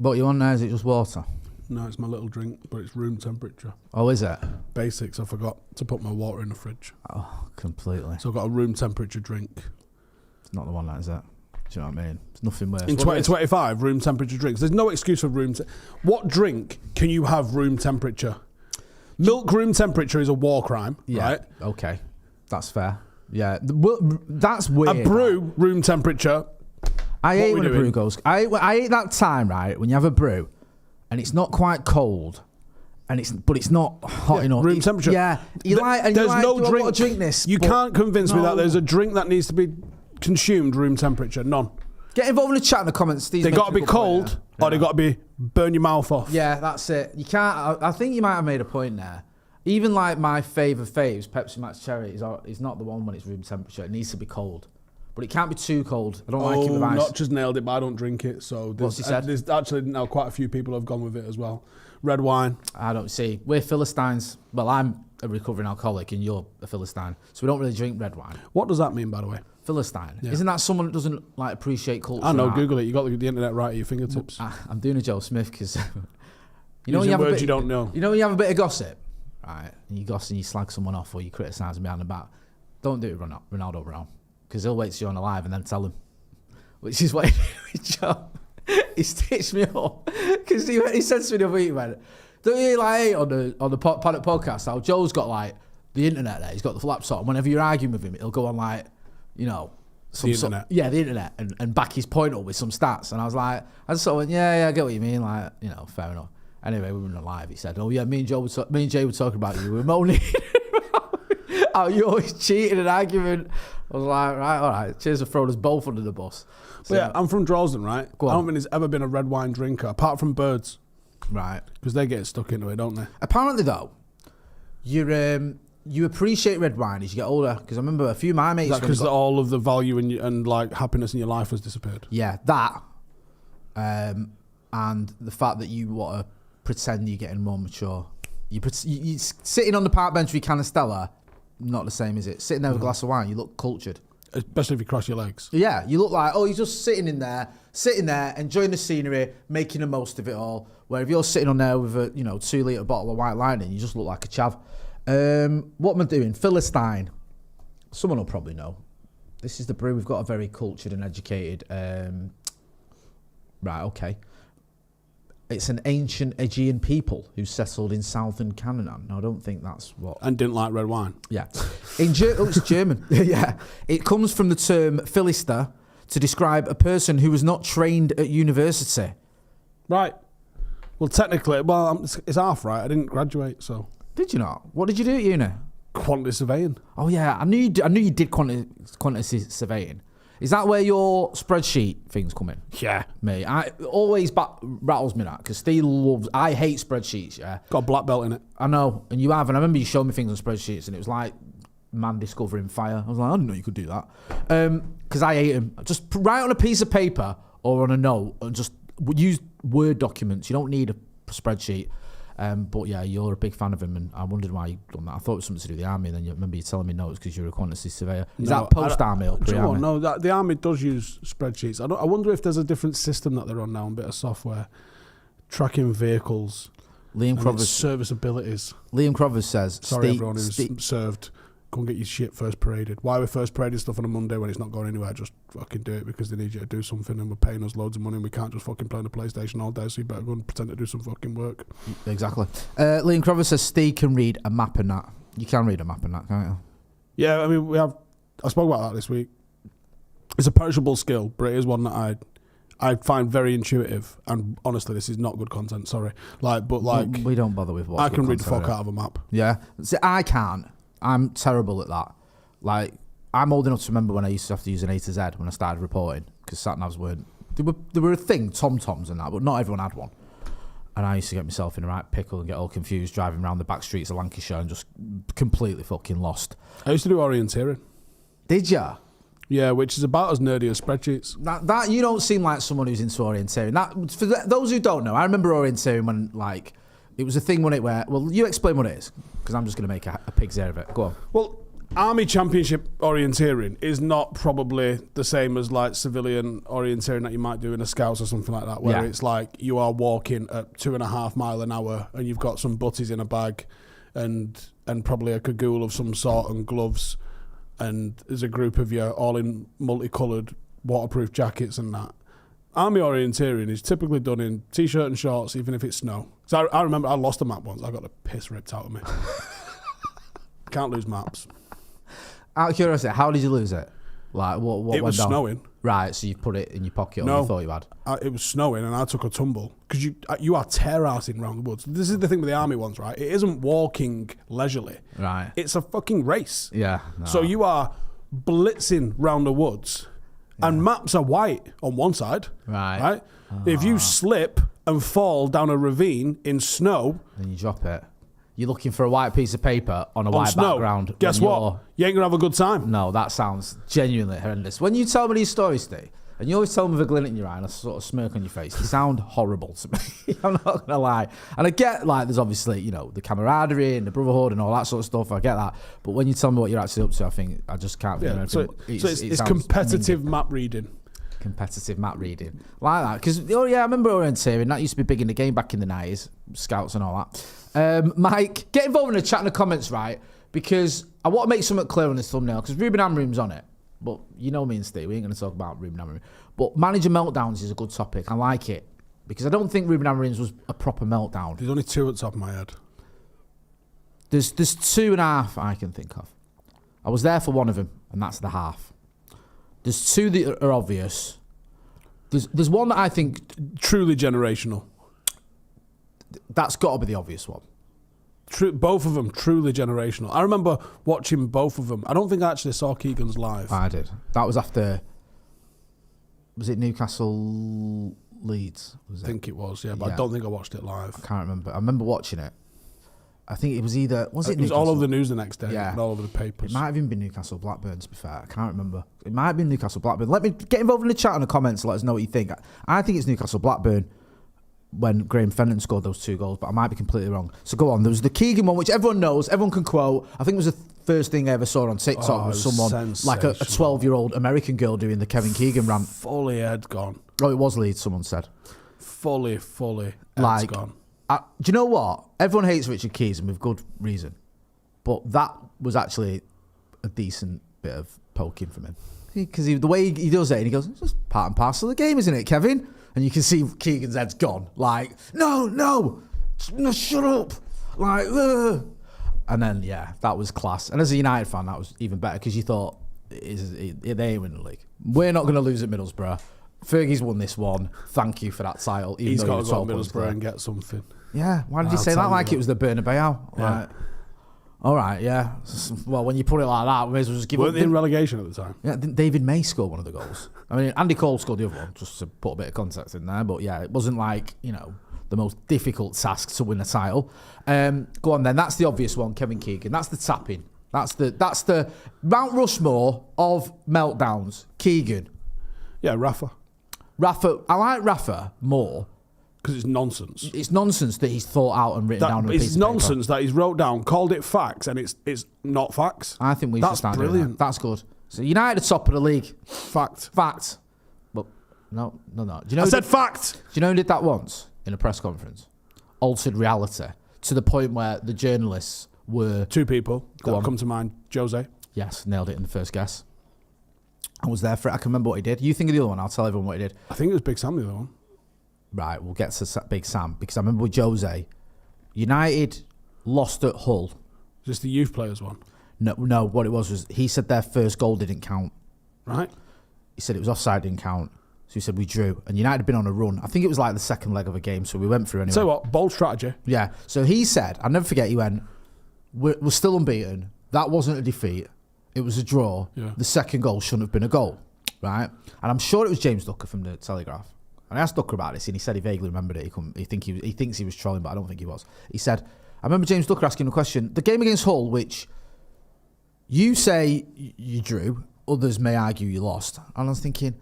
What you on there? Is it just water? No, it's my little drink, but it's room temperature. Oh, is it? Basics. I forgot to put my water in the fridge. Oh, completely. So I've got a room temperature drink. It's not the one that is it. Do you know what I mean? It's nothing worse. In 2025, room temperature drinks. There's no excuse for room. What drink can you have room temperature? Milk room temperature is a war crime, right? Okay, that's fair. Yeah, that's weird. A brew room temperature. I hate when a brew goes. I hate that time, right, when you have a brew and it's not quite cold, but it's not hot enough. Room temperature. Yeah, There's no drink. I want to drink this. You can't convince me that there's a drink that needs to be consumed room temperature. None. Get involved in the chat in the comments. They got to be cold, or they got to be burn your mouth off. Yeah, that's it. You can't. I think you might have made a point there. Even like my faves, Pepsi Max Cherry, is not the one when it's room temperature. It needs to be cold. But it can't be too cold. I don't like it with ice. Not just nailed it, but I don't drink it. So what's he said? There's actually now quite a few people have gone with it as well. Red wine. I don't see. We're Philistines. Well, I'm a recovering alcoholic and you're a Philistine. So we don't really drink red wine. What does that mean, by the way? Philistine. Yeah. Isn't that someone that doesn't like appreciate culture? I know, Google it. You got the internet right at your fingertips. I'm doing a Joe Smith because you know, you don't know. You know when you have a bit of gossip, right? And you gossip and you slag someone off or you criticise them behind the back. Don't do it with Ronaldo Brown. Because he'll wait till you're on a live and then tell him. Which is what he did with Joe. He stitched me up. Because he said to me the other week, man, don't you like on the Paddock podcast how Joe's got like the internet there, he's got the laptop, and whenever you're arguing with him, he'll go on like, you know, the internet. The internet and back his point up with some stats. And I was like, I just sort of went, yeah, I get what you mean, like, you know, fair enough. Anyway, we were on a live. He said, oh yeah, me and Jay were talking about you. We were moaning how you always cheating and arguing. I was like, right, all right, cheers for throwing us both under the bus. So, yeah, I'm from Droylsden, right? I don't think there's ever been a red wine drinker, apart from birds. Right. Because they get stuck into it, don't they? Apparently, though, you appreciate red wine as you get older. Because I remember a few of my mates... Is that because all of the value and like happiness in your life has disappeared? Yeah, that. And the fact that you want to pretend you're getting more mature. You sitting on the park bench with your can of Stella... Not the same, is it? Sitting there with a glass of wine, you look cultured. Especially if you cross your legs. Yeah, you look like, you're just sitting there, enjoying the scenery, making the most of it all. Where if you're sitting on there with a 2 litre bottle of white lightning, you just look like a chav. What am I doing? Philistine. Someone will probably know. This is the brew. We've got a very cultured and educated... right, okay. It's an ancient Aegean people who settled in southern Canada. No, I don't think that's what... And didn't like red wine. Yeah. It's German. Yeah. It comes from the term Philister to describe a person who was not trained at university. Right. Well, technically, it's half right. I didn't graduate, so... Did you not? What did you do at uni? Quantity surveying. Oh, yeah. I knew you did quantity surveying. Is that where your spreadsheet things come in? Yeah. Me. I always rattles me that because Steve loves... I hate spreadsheets, yeah. Got a black belt in it. I know. And you have. And I remember you showed me things on spreadsheets and it was like man discovering fire. I was like, I didn't know you could do that. Because I hate them. Just write on a piece of paper or on a note and just use Word documents. You don't need a spreadsheet. But yeah, you're a big fan of him, and I wondered why you'd done that. I thought it was something to do with the army, and then you remember you telling me no, it's because you're a quantity surveyor. Is that post-army or pre-army? No, the army does use spreadsheets. I wonder if there's a different system that they're on now, a bit of software, tracking vehicles, Liam Crovers serviceabilities. Liam Crovers says... Sorry, everyone who's served. Go and get your shit first paraded. Why we're first parading stuff on a Monday when it's not going anywhere? Just fucking do it because they need you to do something and we're paying us loads of money and we can't just fucking play on the PlayStation all day, so you better go and pretend to do some fucking work. Exactly. Liam Crovers says Steve can read a map and that. You can read a map and that, can't you? Yeah, I mean, I spoke about that this week. It's a perishable skill, but it is one that I find very intuitive, and honestly, this is not good content. Sorry, we don't bother with what I can read the fuck out of a map. Yeah, see, I can't. I'm terrible at that. Like, I'm old enough to remember when I used to have to use an A to Z when I started reporting because sat-navs weren't... They were a thing, tom-toms and that, but not everyone had one. And I used to get myself in the right pickle and get all confused driving around the back streets of Lancashire and just completely fucking lost. I used to do orienteering. Did ya? Yeah, which is about as nerdy as spreadsheets. That you don't seem like someone who's into orienteering. For those who don't know, I remember orienteering when, like... It was a thing, wasn't it, where... Well, you explain what it is, because I'm just going to make a pig's ear of it. Go on. Well, Army Championship orienteering is not probably the same as like civilian orienteering that you might do in a Scouts or something like that, where it's like you are walking at 2.5 miles an hour and you've got some butties in a bag and probably a cagoule of some sort and gloves, and there's a group of you all in multicoloured waterproof jackets and that. Army orienteering is typically done in t-shirt and shorts, even if it's snow. So I remember I lost a map once. I got the piss ripped out of me. Can't lose maps. Out of curiosity, how did you lose it? Like, what It went was down? snowing. Right, so you put it in your pocket, or No. you thought you had? It was snowing and I took a tumble. Because you are tear-assing around the woods. This is the thing with the army ones, right? It isn't walking leisurely. Right. It's a fucking race. Yeah. No. So you are blitzing round the woods. And maps are white on one side. Right. If you slip and fall down a ravine in snow... Then you drop it. You're looking for a white piece of paper on a white snow. background. Guess what? You ain't going to have a good time. No, that sounds genuinely horrendous. When you tell me these stories, Steve, and you always tell them with a glint in your eye and a sort of smirk on your face, they sound horrible to me. I'm not going to lie. And I get, like, there's obviously, the camaraderie and the brotherhood and all that sort of stuff. I get that. But when you tell me what you're actually up to, I think I just can't think of So anything. it's competitive map reading. Competitive map reading. Like that. Because, I remember orienteering. That used to be big in the game back in the 90s. Scouts and all that. Mike, get involved in the chat in the comments, right? Because I want to make something clear on this thumbnail, because Ruben Amorim's on it. But you know me and Steve, we ain't going to talk about Ruben Amorim. But manager meltdowns is a good topic. I like it. Because I don't think Ruben Amorim's was a proper meltdown. There's only 2 at the top of my head. There's 2.5 I can think of. I was there for one of them, and that's the half. There's 2 that are obvious. There's one that I think... Truly generational. That's got to be the obvious one. Both of them truly generational. I remember watching both of them. I don't think I actually saw Keegan's live. I did. That was after... Was it Newcastle Leeds? I think it was, yeah. But I don't think I watched it live. I can't remember. I remember watching it. I think it was either... Was it It was Newcastle? all over the news the next day. Yeah. And all over the papers. It might have even been Newcastle Blackburn, to be fair. I can't remember. It might have been Newcastle Blackburn. Let me get involved in the chat in the comments and let us know what you think. I think it's Newcastle Blackburn when Graham Fenton scored those 2 goals, but I might be completely wrong. So go on. There was the Keegan one, which everyone knows, everyone can quote. I think it was the first thing I ever saw on TikTok was someone, like a 12-year-old American girl doing the Kevin Keegan rant. Fully head gone. Oh, it was Leeds, someone said. Fully head's gone. Do you know what? Everyone hates Richard Keys, and with good reason. But that was actually a decent bit of poking from him. Because the way he does it, and he goes, it's just part and parcel of the game, isn't it, Kevin? And you can see Keegan's head's gone. Like, no, shut up. Like, ugh. And then, that was class. And as a United fan, that was even better, because you thought, they ain't winning the league. We're not going to lose at Middlesbrough. Fergie's won this one. Thank you for that title. He's got to go to Middlesbrough and get something. Yeah, why did he say that like it was the Bernabeu? Yeah. Like, all right, yeah. Well, when you put it like that, we may as well just give Weren't they in relegation at the time? Yeah, didn't David May score one of the goals? I mean, Andy Cole scored the other one, just to put a bit of context in there. But yeah, it wasn't like, the most difficult task to win a title. Go on then, that's the obvious one, Kevin Keegan. That's the tapping. That's the Mount Rushmore of meltdowns. Keegan. Yeah, Rafa. I like Rafa more. Because it's nonsense. It's nonsense that he's thought out and written down on a piece of paper. It's nonsense that he's wrote down, called it facts, and it's not facts. I think we should start doing brilliant. that. That's good. So United top of the league. Fact. But no. Do you know? I said fact. Do you know who did that once in a press conference? Altered reality to the point where the journalists were 2 people that come to mind. Jose. Yes, nailed it in the first guess. I was there for it. I can remember what he did. You think of the other one? I'll tell everyone what he did. I think it was Big Sam the other one. Right, we'll get to Big Sam, because I remember with Jose, United lost at Hull. Is this the youth players one? No, what it was he said their first goal didn't count. Right. He said it was offside, didn't count. So he said we drew. And United had been on a run. I think it was like the second leg of a game, so we went through anyway. So what? Bold strategy. Yeah. So he said, I'll never forget, he went, we're still unbeaten. That wasn't a defeat. It was a draw. Yeah. The second goal shouldn't have been a goal. Right? And I'm sure it was James Ducker from the Telegraph. And I asked Ducker about this, and he said he vaguely remembered it. He thinks he was trolling, but I don't think he was. He said, I remember James Ducker asking a question. The game against Hull, which you say you drew, others may argue you lost. And I was thinking,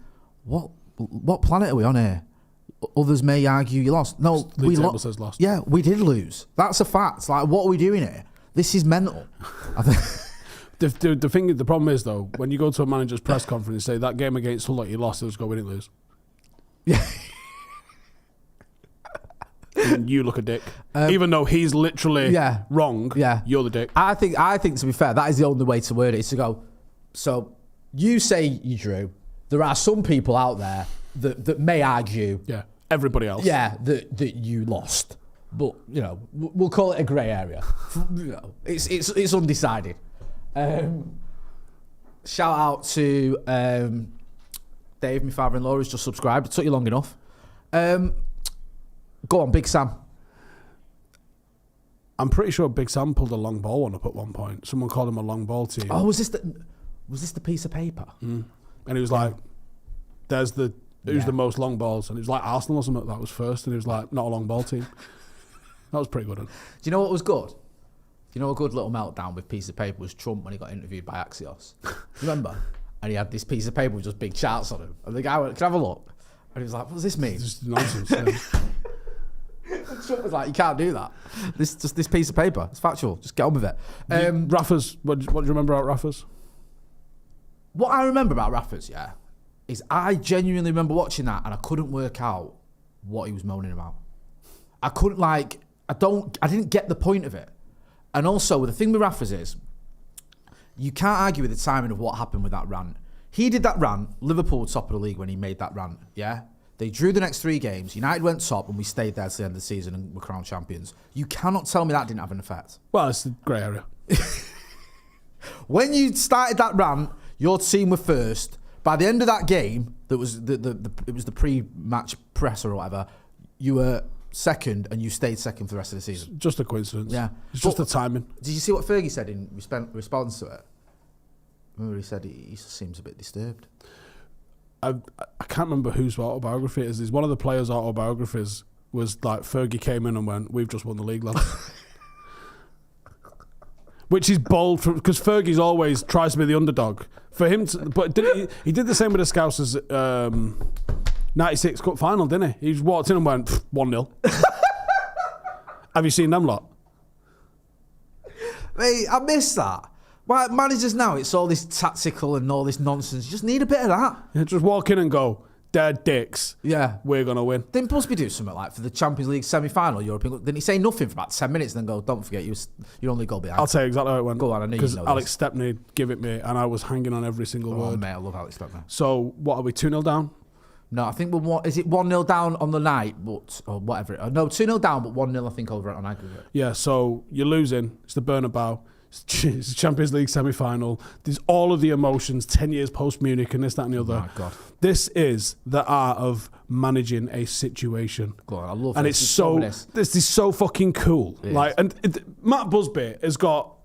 what planet are we on here? Others may argue you lost. No, we lost. Yeah, we did lose. That's a fact. Like, what are we doing here? This is mental. I think The problem is though, when you go to a manager's press conference and say that game against Hull that you lost, let's go win it, lose. Yeah. And you look a dick, even though he's literally wrong. Yeah, you're the dick. I think to be fair, that is the only way to word it. Is to go. So you say you drew. There are some people out there that may argue. Yeah. Everybody else. Yeah, that you lost, but you know we'll call it a grey area. You know, it's undecided. Shout out to Dave, my father-in-law, who's just subscribed. It took you long enough. Go on, Big Sam. I'm pretty sure Big Sam pulled a long ball one up at one point. Someone called him a long ball team. Oh, was this the piece of paper? And he was like, "There's the who's the most long balls?" And it was like Arsenal or something that was first, and he was like, "Not a long ball team." That was pretty good. Do you know what was good? You know, a good little meltdown with piece of paper was Trump when he got interviewed by Axios. Remember? And he had this piece of paper with just big charts on him. And the guy went, "Can I have a look?" And he was like, "What does this mean?" It's just nonsense. And Trump was like, "You can't do that. This piece of paper. It's factual. Just get on with it." Raffers, what do you remember about Raffers? What I remember about Raffers, is I genuinely remember watching that and I couldn't work out what he was moaning about. I couldn't I didn't get the point of it. And also, the thing with Raffers is, you can't argue with the timing of what happened with that rant. He did that rant, Liverpool top of the league when he made that rant, yeah? They drew the next 3 games, United went top and we stayed there till the end of the season and were crowned champions. You cannot tell me that didn't have an effect. Well, it's the grey area. When you started that rant, your team were first. By the end of that game, it was the pre-match presser or whatever, you were second and you stayed second for the rest of the season. Just a coincidence. Yeah. It's just the timing. Did you see what Fergie said in response to it? Remember he said he seems a bit disturbed. I can't remember whose autobiography it is. It's one of the players' autobiographies was like Fergie came in and went, "We've just won the league, lads." Which is bold because Fergie's always tries to be the underdog. For him, but he did the same with the Scousers 96 Cup final, didn't he? He just walked in and went 1-0. Have you seen them lot? Mate, I miss that. Why managers now? It's all this tactical and all this nonsense. You just need a bit of that. Yeah, just walk in and go, "They're dicks. Yeah, we're gonna win." Didn't Busby do something like for the Champions League semi-final, European? Didn't he say nothing for about 10 minutes and then go, "Don't forget, you're only goal behind"? I'll tell you exactly how it went. Go on, I know you know. Because Alex Stepney gave it me, and I was hanging on every single word. Mate, I love Alex Stepney. So what are we 2-0 down? No, I think is it 1-0 down on the night, but or whatever. No, 2-0 down, but 1-0 I think over on aggregate. Yeah, so you're losing. It's the Bernabeu. It's the Champions League semi-final. There's all of the emotions 10 years post-Munich and this, that and the other. Oh my God. This is the art of managing a situation. God, I love it. And it's so, this is so fucking cool. Matt Busby has got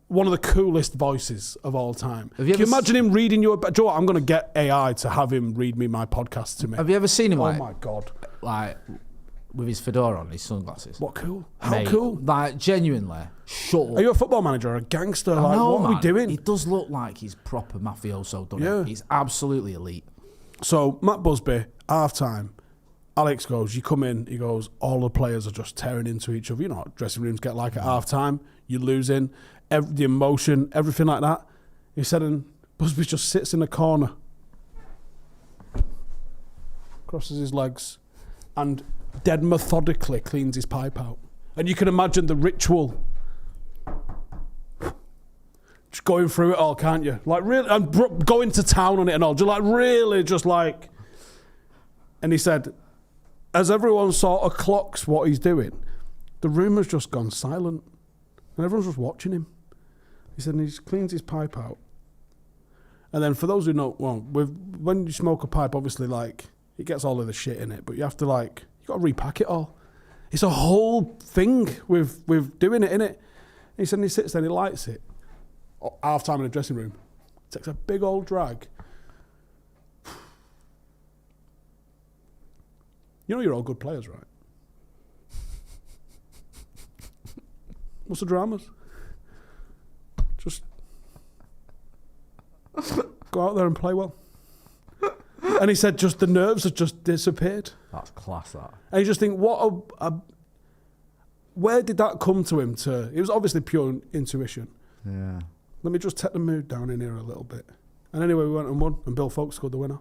one of the coolest voices of all time. Can you imagine him reading you? Do you know what? I'm going to get AI to have him read me my podcast to me. Have you ever seen him? Oh my God. Like with his fedora on, his sunglasses. What cool? How cool? Like genuinely, shut up. Are you a football manager or a gangster? Like, what are we doing? He does look like he's proper mafioso, doesn't he? He's absolutely elite. So Matt Busby, half time. Alex goes, "You come in." He goes, "All the players are just tearing into each other. You know what dressing rooms get like at half time. You're losing. The emotion, everything like that." He said, and Busby just sits in the corner, crosses his legs, and dead methodically cleans his pipe out. And you can imagine the ritual. Just going through it all, can't you? Like really, and going to town on it and all. Just like really, just like. And he said, as everyone sort of clocks what he's doing, the room has just gone silent, and everyone's just watching him. He said, and he just cleans his pipe out. And then for those who know, well, when you smoke a pipe, obviously, like, it gets all of the shit in it, but you have to, like, you got to repack it all. It's a whole thing with doing it, innit? He said, and he sits there and he lights it. Half time in the dressing room. Takes a big old drag. You know you're all good players, right? What's the dramas? Just go out there and play well. And he said just the nerves have just disappeared. That's class, that. And you just think, what where did that come to him to? It was obviously pure intuition. Yeah. Let me just take the mood down in here a little bit. And anyway, we went and won, and Bill Foulkes scored the winner.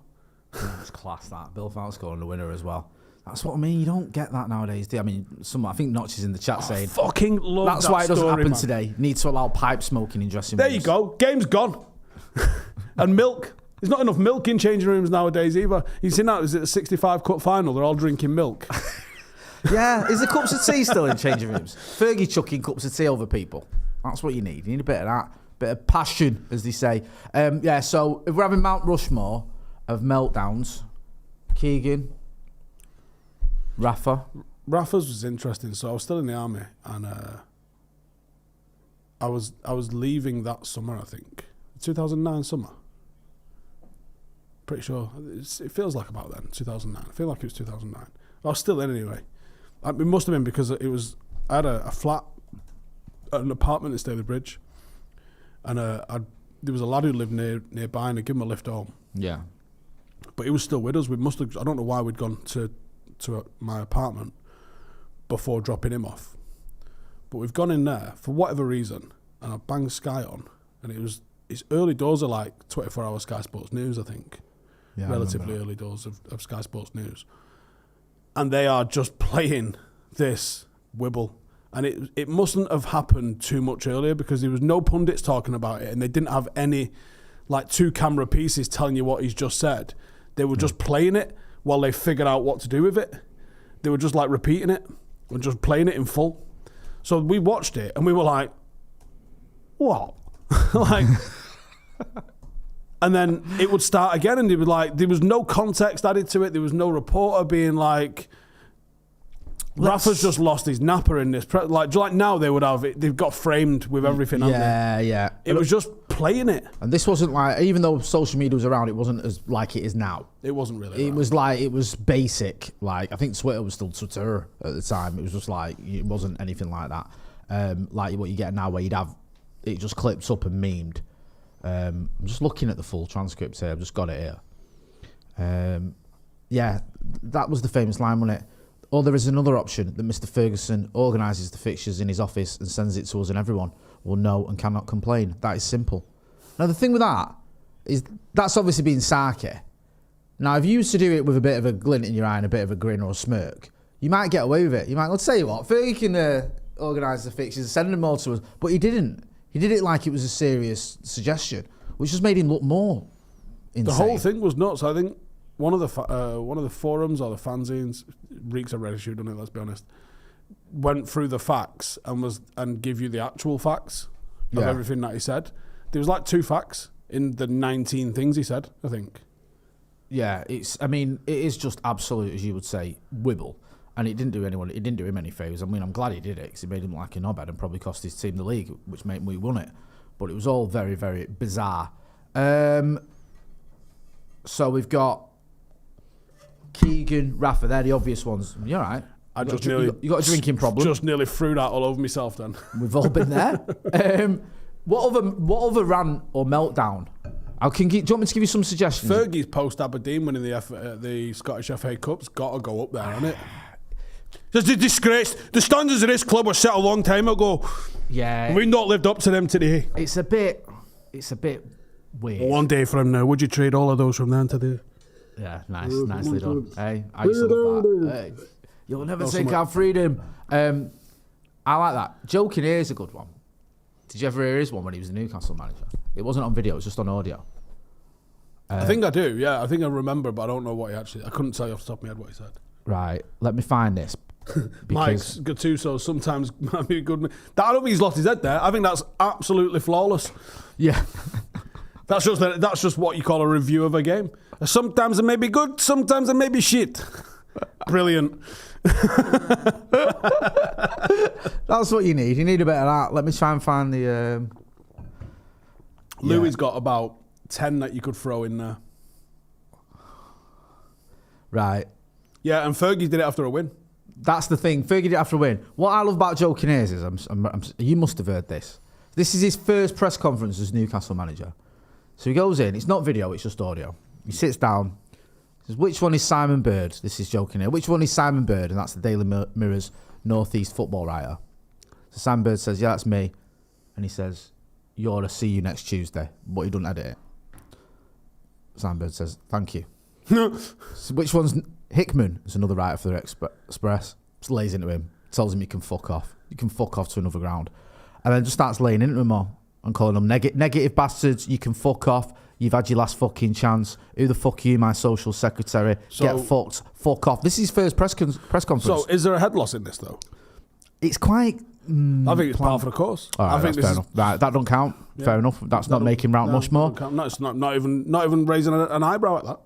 That's class, that. Bill Foulkes scoring the winner as well. That's what I mean. You don't get that nowadays, do you? I mean, I think Notch is in the chat saying... fucking love that's that why it doesn't story, happen man. today. Need to allow pipe smoking in dressing There rooms. you go. Game's gone. And milk. There's not enough milk in changing rooms nowadays either. You see now, is it a 65 cup final? They're all drinking milk. Yeah, is the cups of tea still in changing rooms? Fergie chucking cups of tea over people. That's what you need. You need a bit of that. Bit of passion, as they say. Yeah, so if we're having Mount Rushmore of meltdowns, Keegan, Rafa. Rafa's was interesting. So I was still in the army, and I was leaving that summer, I think. 2009 summer. Pretty sure. It feels like about then, 2009. I feel like it was 2009. I was still in anyway. It must have been because I had a flat, an apartment in Ste Bridge, and there was a lad who lived nearby, and I gave him a lift home. Yeah. But he was still with us. We must have. I don't know why we'd gone to my apartment before dropping him off. But we've gone in there for whatever reason, and I banged Sky on, and it's early doors of like 24-hour Sky Sports News, I think. Yeah, Relatively early doors of Sky Sports News. And they are just playing this wibble. And it mustn't have happened too much earlier because there was no pundits talking about it, and they didn't have any like 2 camera pieces telling you what he's just said. They were just playing it while they figured out what to do with it. They were just like repeating it and just playing it in full. So we watched it and we were like, what? Like, and then it would start again, and it was like there was no context added to it. There was no reporter being like, Rafa's just lost his napper in this. Like now they would have it. They've got framed with everything. Yeah. It was just playing it. And this wasn't like, even though social media was around, it wasn't as like it is now. It wasn't really. It was like, it was basic. Like, I think Twitter was still Twitter at the time. It was just like, it wasn't anything like that. Like what you get now, where you'd have it just clipped up and memed. I'm just looking at the full transcript here. I've just got it here. Yeah, that was the famous line, wasn't it? Or there is another option that Mr. Ferguson organises the fixtures in his office and sends it to us, and everyone will know and cannot complain. That is simple. Now, the thing with that is that's obviously being sarky. Now, if you used to do it with a bit of a glint in your eye and a bit of a grin or a smirk, you might get away with it. You might, let's tell you what, Fergie can organise the fixtures and send them all to us, but he didn't. He did it like it was a serious suggestion, which just made him look more insane. The whole thing was nuts. I think one of the forums or the fanzines, reeks of Reddish, done it, let's be honest, went through the facts and give you the actual facts of everything that he said. There was like 2 facts in the 19 things he said, I think. Yeah, it is just absolute, as you would say, wibble. And it didn't do him any favours. I mean, I'm glad he did it, because it made him like a knobhead and probably cost his team the league, which made we won it. But it was all very, very bizarre. So we've got Keegan, Rafa, they're the obvious ones. You're right. You got a drinking problem. Just nearly threw that all over myself then. We've all been there. What other rant or meltdown? Do you want me to give you some suggestions? Fergie's post Aberdeen winning the Scottish FA Cup's got to go up there, hasn't it? It's a disgrace. The standards of this club were set a long time ago. Yeah. We've not lived up to them today. It's a bit weird. Well, one day from now, would you trade all of those from then to the... Yeah, nicely done. Hey, I used to love that. Hey, you'll never take our freedom. I like that. Joking here is a good one. Did you ever hear his one when he was the Newcastle manager? It wasn't on video, it was just on audio. I think I do, yeah. I think I remember, but I don't know what he actually... I couldn't tell you off the top of my head what he said. Right, let me find this. Mike's Gattuso sometimes might be a good... I don't think he's lost his head there. I think that's absolutely flawless. Yeah. That's just what you call a review of a game. Sometimes it may be good, sometimes it may be shit. Brilliant. That's what you need. You need a bit of that. Let me try and find the... Louis got about 10 that you could throw in there. Right. Yeah, and Fergie did it after a win. That's the thing. Fergie did it after a win. What I love about Joe Kinnears is, you must have heard this. This is his first press conference as Newcastle manager. So he goes in. It's not video, it's just audio. He sits down. Says, which one is Simon Bird? This is Joe Kinnear. Which one is Simon Bird? And that's the Daily Mirror's North East football writer. So Simon Bird says, yeah, that's me. And he says, you're a see you next Tuesday, but he doesn't edit it. Sandberg says, thank you. So which one's Hickman? Is another writer for the Express. Just lays into him, tells him you can fuck off. You can fuck off to another ground. And then just starts laying into him all and calling them negative bastards. You can fuck off. You've had your last fucking chance. Who the fuck are you, my social secretary? Get fucked. Fuck off. This is his first press conference. So is there a head loss in this, though? It's quite... I think it's par for the course. Right, I think fair enough. Right, that don't count. Yeah. Fair enough. That's not making Mount Mushmore. No, it's not even raising an eyebrow at that.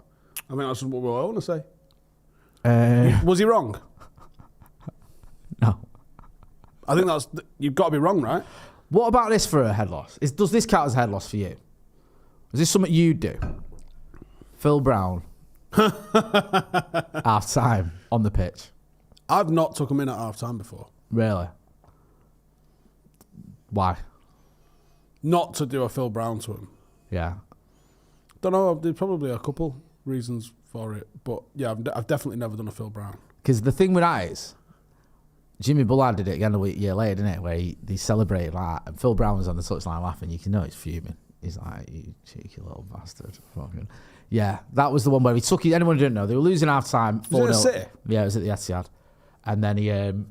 I think that's what we all want to say. Was he wrong? No. I think you've got to be wrong, right? What about this for a head loss? Does this count as a head loss for you? Is this something you do? Phil Brown, half time on the pitch. I've not took him in at half time before. Really? Why? Not to do a Phil Brown to him. Yeah. Don't know. There's probably a couple reasons for it, but yeah, I've definitely never done a Phil Brown. Because the thing with that is, Jimmy Bullard did it again a year later, didn't it? Where he celebrated like, and Phil Brown was on the touchline laughing. You can know he's fuming. He's like, you cheeky little bastard. Fucking. Yeah, that was the one where he took it. Anyone who didn't know, they were losing half time. Was it at City? Yeah, it was at the Etihad. And then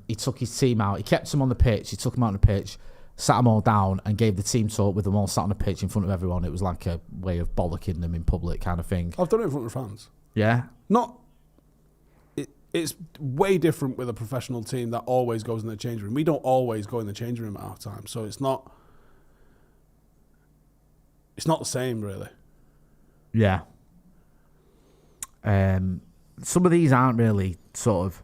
he took his team out. He kept them on the pitch. He took them out on the pitch, sat them all down, and gave the team talk with them all sat on the pitch in front of everyone. It was like a way of bollocking them in public kind of thing. I've done it in front of fans. Yeah? It's way different with a professional team that always goes in the change room. We don't always go in the change room at half time, so it's not the same, really. Yeah. Some of these aren't really sort of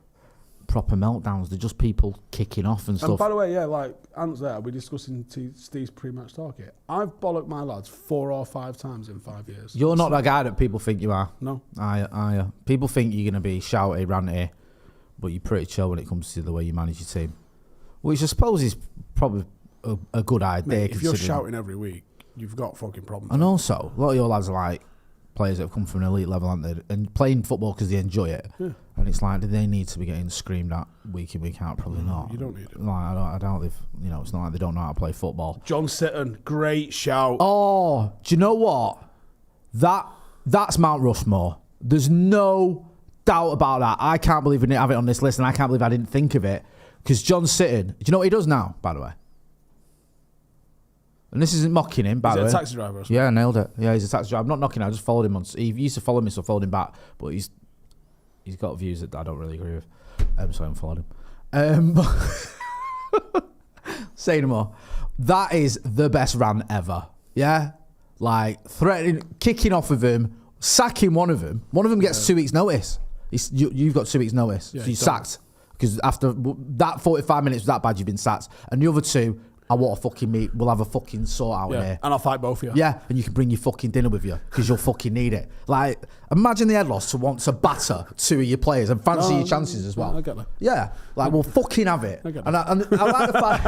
proper meltdowns. They're just people kicking off and stuff. And by the way, yeah, like Ant's there, we're discussing Steve's pre-match talk here. I've bollocked my lads 4 or 5 times in 5 years. You're not that guy that people think you are. No. People think you're going to be shouty, ranty, but you're pretty chill when it comes to the way you manage your team. Which I suppose is probably a good idea. Mate, if you're shouting every week, you've got fucking problems. And also, a lot of your lads are like players that have come from an elite level, aren't they? And playing football because they enjoy it. Yeah. And it's like, do they need to be getting screamed at week in, week out? Probably not. You don't need it. Like, I don't. It's not like they don't know how to play football. John Sitton, great shout. Oh, do you know what? That's Mount Rushmore. There's no doubt about that. I can't believe we didn't have it on this list, and I can't believe I didn't think of it. Because John Sitton, do you know what he does now, by the way? And this isn't mocking him, by the way. Is he a taxi driver or something? Yeah, nailed it. Yeah, he's a taxi driver. I'm not knocking him. I just followed him on. He used to follow me, so I followed him back. But he's got views that I don't really agree with. So I unfollowed him. Say no more. That is the best rant ever. Yeah? Like, threatening, kicking off with him, sacking one of them. One of them gets 2 weeks' notice. You've got 2 weeks' notice. Yeah, so you're sacked. Because after that 45 minutes was that bad, you've been sacked. And the other 2... I want a fucking meet. We'll have a fucking sort out here. And I'll fight both of you. Yeah, and you can bring your fucking dinner with you because you'll fucking need it. Like, imagine the head loss to want to batter 2 of your players and fancy your chances as well. I get that. Yeah, like we'll fucking have it. I get that. And I like the fact.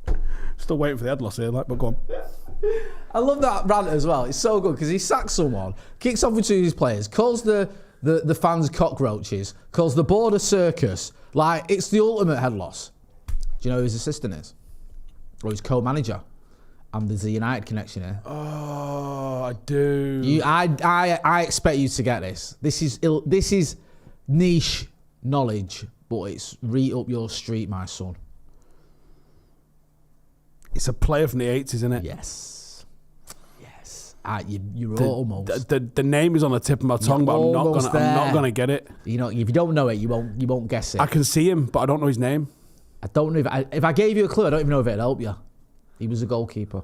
Yeah. Still waiting for the head loss here, but go on. I love that rant as well. It's so good because he sacks someone, kicks off with 2 of his players, calls the fans cockroaches, calls the board a circus. Like, it's the ultimate head loss. Do you know who his assistant is? Or his co-manager? And there's a United connection here. Oh, I do. I expect you to get this. This is niche knowledge, but it's right up your street, my son. It's a player from the 80s, isn't it? Yes. You're almost. The name is on the tip of my tongue, but I'm not gonna get it. You know, if you don't know it, you won't guess it. I can see him, but I don't know his name. I don't know if I gave you a clue. I don't even know if it'd help you. He was a goalkeeper.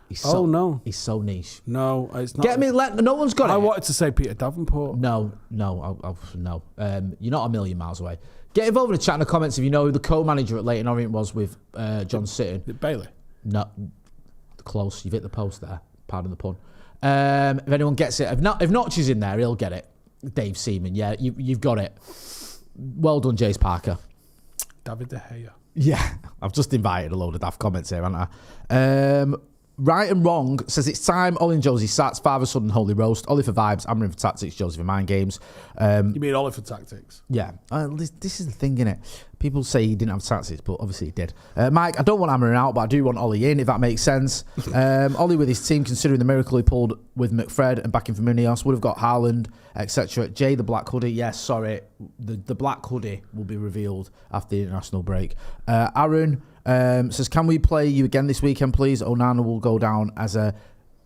He's so niche. No, it's not. Get me. No one's got it. I wanted to say Peter Davenport. No. You're not a million miles away. Get involved in the chat in the comments if you know who the co-manager at Leyton Orient was with John Sitton. Bailey. No, close. You've hit the post there. Pardon the pun. If anyone gets it, if Notch is in there, he'll get it. Dave Seaman. Yeah, you've got it. Well done, Jace Parker. David De Gea. Yeah, I've just invited a load of daft comments here, haven't I? Right and Wrong says it's time. Ollie and Josie sats. Father, son, and Holy Roast. Ollie for vibes. Amorim for tactics. Josie for mind games. You mean Ollie for tactics? Yeah. This is the thing, innit? People say he didn't have tactics, but obviously he did. Mike, I don't want Amorim out, but I do want Ollie in, if that makes sense. Ollie with his team, considering the miracle he pulled with McFred and backing for Munoz, would have got Haaland, etc. Jay, the black hoodie. Yes, sorry. The black hoodie will be revealed after the international break. Aaron says, can we play you again this weekend, please? Onana will go down as a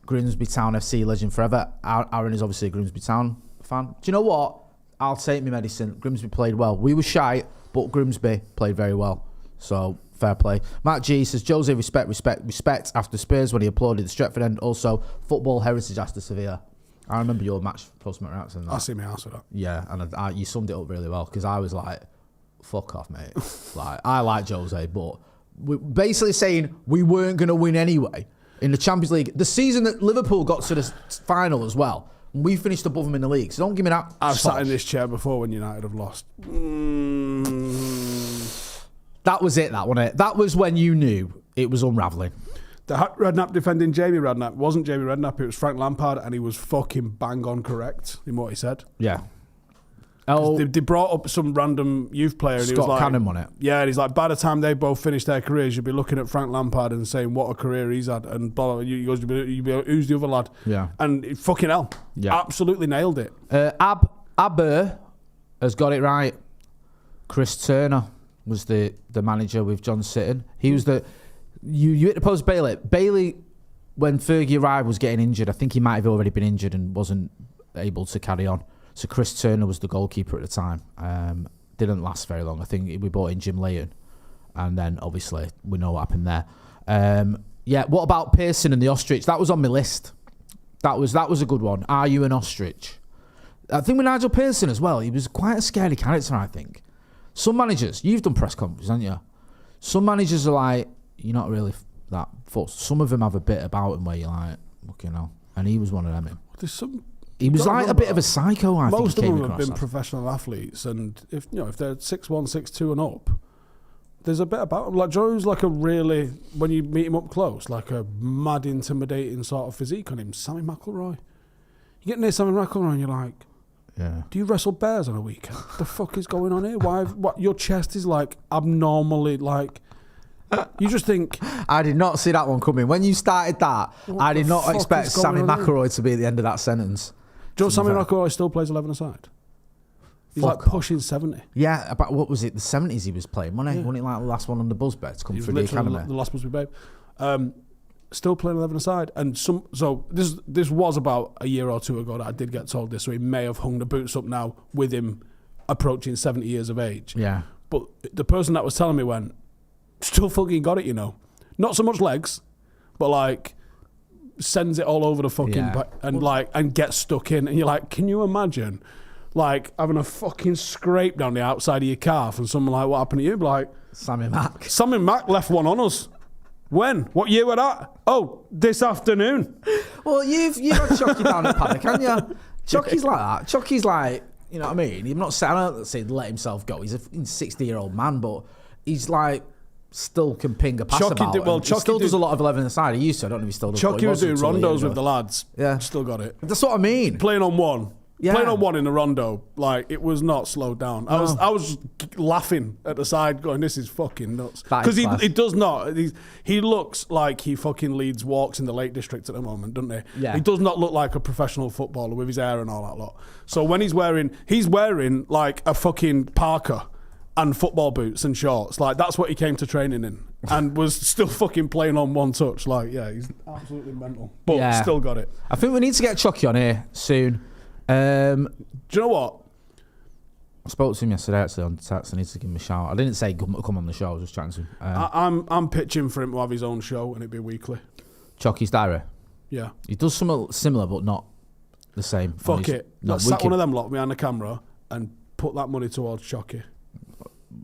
Grimsby Town FC legend forever. Aaron is obviously a Grimsby Town fan. Do you know what? I'll take my medicine. Grimsby played well. We were shy, but Grimsby played very well. So, fair play. Matt G says, Jose, respect after Spurs when he applauded the Stretford end. Also, football heritage after Sevilla. I remember your match post-match reaction. I see my house with that. Yeah, and you summed it up really well, because I was like, fuck off, mate. Like, I like Jose, but we're basically saying we weren't going to win anyway in the Champions League. The season that Liverpool got to the final as well, we finished above them in the league. So don't give me that. I've sat in this chair before when United have lost. That was it, that wasn't it? That was when you knew it was unravelling. The Redknapp defending Jamie Redknapp wasn't Jamie Redknapp, it was Frank Lampard, and he was fucking bang on correct in what he said. Yeah. They brought up some random youth player, and Scott he was like, Cannon on it. Yeah, and he's like, by the time they both finish their careers, you'll be looking at Frank Lampard and saying what a career he's had, and blah, blah, you goes, who's the other lad? Yeah. And fucking hell, absolutely nailed it. Aber has got it right. Chris Turner was the manager with John Sitton. He was the... You hit the post Bailey. Bailey, when Fergie arrived, was getting injured. I think he might have already been injured and wasn't able to carry on. So Chris Turner was the goalkeeper at the time. Didn't last very long. I think we brought in Jim Layton. And then, obviously, we know what happened there. What about Pearson and the ostrich? That was on my list. That was a good one. Are you an ostrich? I think with Nigel Pearson as well, he was quite a scary character, I think. Some managers, you've done press conferences, haven't you? Some managers are like, you're not really that fussed. Some of them have a bit about them where you're like, you know. And he was one of them. He was like a bit of a psycho, I think. Most of them have been professional athletes, and if they're 6'1", 6'2", and up, there's a bit about him. Like Joe's like a really, when you meet him up close, like a mad, intimidating sort of physique on him. Sammy McIlroy. You get near Sammy McIlroy and you're like, yeah. Do you wrestle bears on a weekend? The fuck is going on here? What? Your chest is like abnormally like. You just think... I did not see that one coming. When you started that, I did not expect Sammy McIlroy to be at the end of that sentence. Do you know Sammy McIlroy still plays 11-a-side? He's like pushing 70. Yeah, about what was it? The 70s he was playing, wasn't he? Wasn't it like the last one on the buzz bet to come through the academy? The last Busby Babe. Still playing 11-a-side. And so this was about a year or two ago that I did get told this, so he may have hung the boots up now with him approaching 70 years of age. Yeah. But the person that was telling me went, still fucking got it, you know. Not so much legs, but like sends it all over the fucking and gets stuck in. And you're like, can you imagine like having a fucking scrape down the outside of your calf and someone like, what happened to you? Like Sammy Mac. Sammy Mac left one on us. When? What year were that? Oh, this afternoon. Well, you've had Chucky down at Paddock, haven't you? Chucky's like that. Chucky's like, you know what I mean? I'm not saying let himself go. He's a 60-year-old man, but he's like still can ping a pass about. He still does a lot of 11-a-side. He used to. I don't know if he still does. Chucky was doing rondos with the lads. Yeah. Still got it. That's what I mean. Playing on one. Yeah. Playing on one in the rondo, like it was not slowed down. No. I was laughing at the side, going, "This is fucking nuts." Because he does not. He looks like he fucking leads walks in the Lake District at the moment, doesn't he? Yeah. He does not look like a professional footballer with his hair and all that lot. So when he's wearing like a fucking parka and football boots and shorts, like that's what he came to training in, and was still fucking playing on one touch. Like, yeah, he's absolutely mental, but still got it. I think we need to get Chucky on here soon. Do you know what? I spoke to him yesterday actually on text. I need to give him a shout. I didn't say come on the show. I was just chatting to him. I'm pitching for him to have his own show and it'd be weekly. Chucky's Diary. Yeah, he does something similar but not the same. Fuck it. Let's sat one of them lot behind the camera and put that money towards Chucky.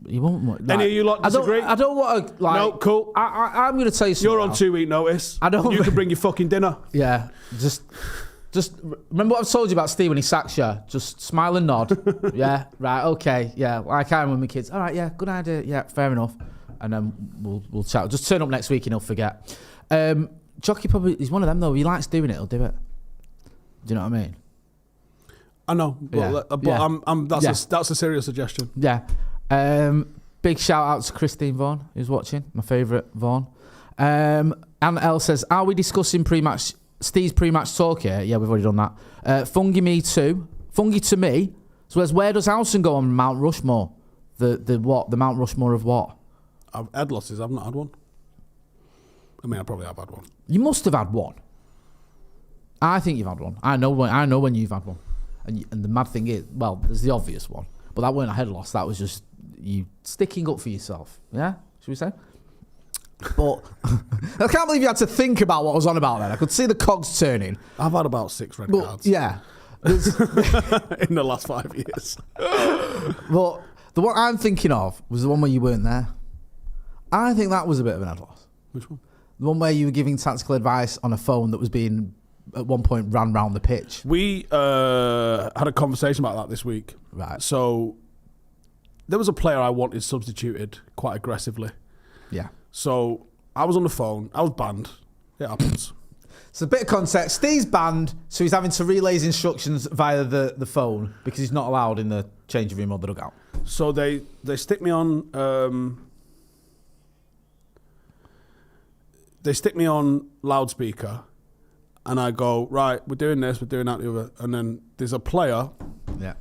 You won't. Like, any of you lot disagree? I don't want to. Like, no, cool. I'm going to tell you something. You're on 2-week notice. You can bring your fucking dinner. Yeah, Just remember what I've told you about Steve when he sacks you. Just smile and nod. Yeah, right, okay. Yeah, like I am with my kids. All right, yeah, good idea. Yeah, fair enough. And then we'll chat. Just turn up next week and he'll forget. Jockey probably, he's one of them though. He likes doing it, he'll do it. Do you know what I mean? I know, but that's a serious suggestion. Yeah. Big shout out to Christine Vaughan, who's watching. My favourite Vaughan. Anna L says, are we discussing pre-match, Steve's pre-match talk here? Yeah, we've already done that. Fungi me too. Fungi to me. So where does Howson go on Mount Rushmore? The what? The Mount Rushmore of what? Head losses. I've not had one. I mean, I probably have had one. You must have had one. I think you've had one. I know when you've had one. And the mad thing is, well, there's the obvious one, but that weren't a head loss. That was just you sticking up for yourself. Yeah, should we say? But I can't believe you had to think about what I was on about then. I could see the cogs turning. I've had about 6 red cards. Yeah. In the last 5 years. But the one I'm thinking of was the one where you weren't there. I think that was a bit of an head loss. Which one? The one where you were giving tactical advice on a phone that was being, at one point, ran round the pitch. We had a conversation about that this week. Right. So there was a player I wanted substituted quite aggressively. Yeah. So I was on the phone. I was banned. It happens. So a bit of context. Steve's banned, so he's having to relay his instructions via the phone because he's not allowed in the changing room or the dugout. So they stick me on... they stick me on loudspeaker and I go, right, we're doing this, we're doing that, the other. And then there's a player. Yeah.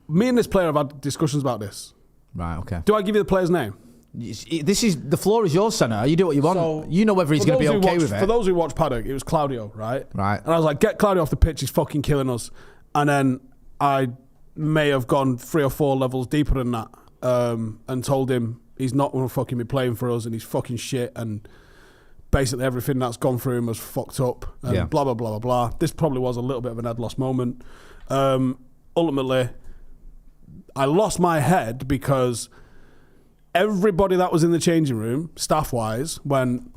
Me and this player have had discussions about this. Right, okay. Do I give you the player's name? The floor is yours, Senna. You do what you want. So, you know whether he's going to be okay with it. For those who watch Paddock, it was Claudio, right? Right. And I was like, get Claudio off the pitch, he's fucking killing us. And then I may have gone 3 or 4 levels deeper than that and told him he's not going to fucking be playing for us and he's fucking shit and basically everything that's gone through him was fucked up and blah, blah, blah, blah, blah. This probably was a little bit of an head loss moment. Ultimately, I lost my head because everybody that was in the changing room, staff-wise, when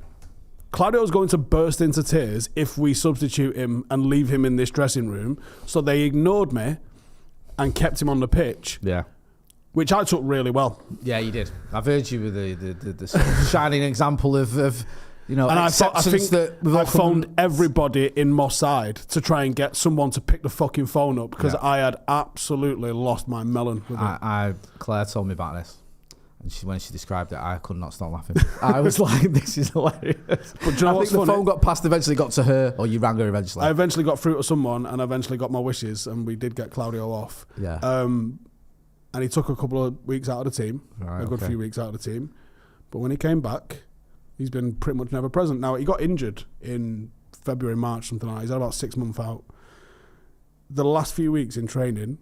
Claudio was going to burst into tears if we substitute him and leave him in this dressing room, so they ignored me and kept him on the pitch. Yeah. Which I took really well. Yeah, you did. I've heard you with the sort of shining example of you know, and acceptance that we've all I phoned everybody in Moss side to try and get someone to pick the fucking phone up because I had absolutely lost my melon with it. Claire told me about this. And when she described it, I could not stop laughing. I was like, this is hilarious. But do you know I think the phone got passed, eventually got to her, or you rang her eventually. I eventually got through to someone and eventually got my wishes and we did get Claudio off. Yeah. And he took a couple of weeks out of the team, a good few weeks out of the team. But when he came back, he's been pretty much never present. Now, he got injured in February, March, something like that. He's had about 6 months out. The last few weeks in training,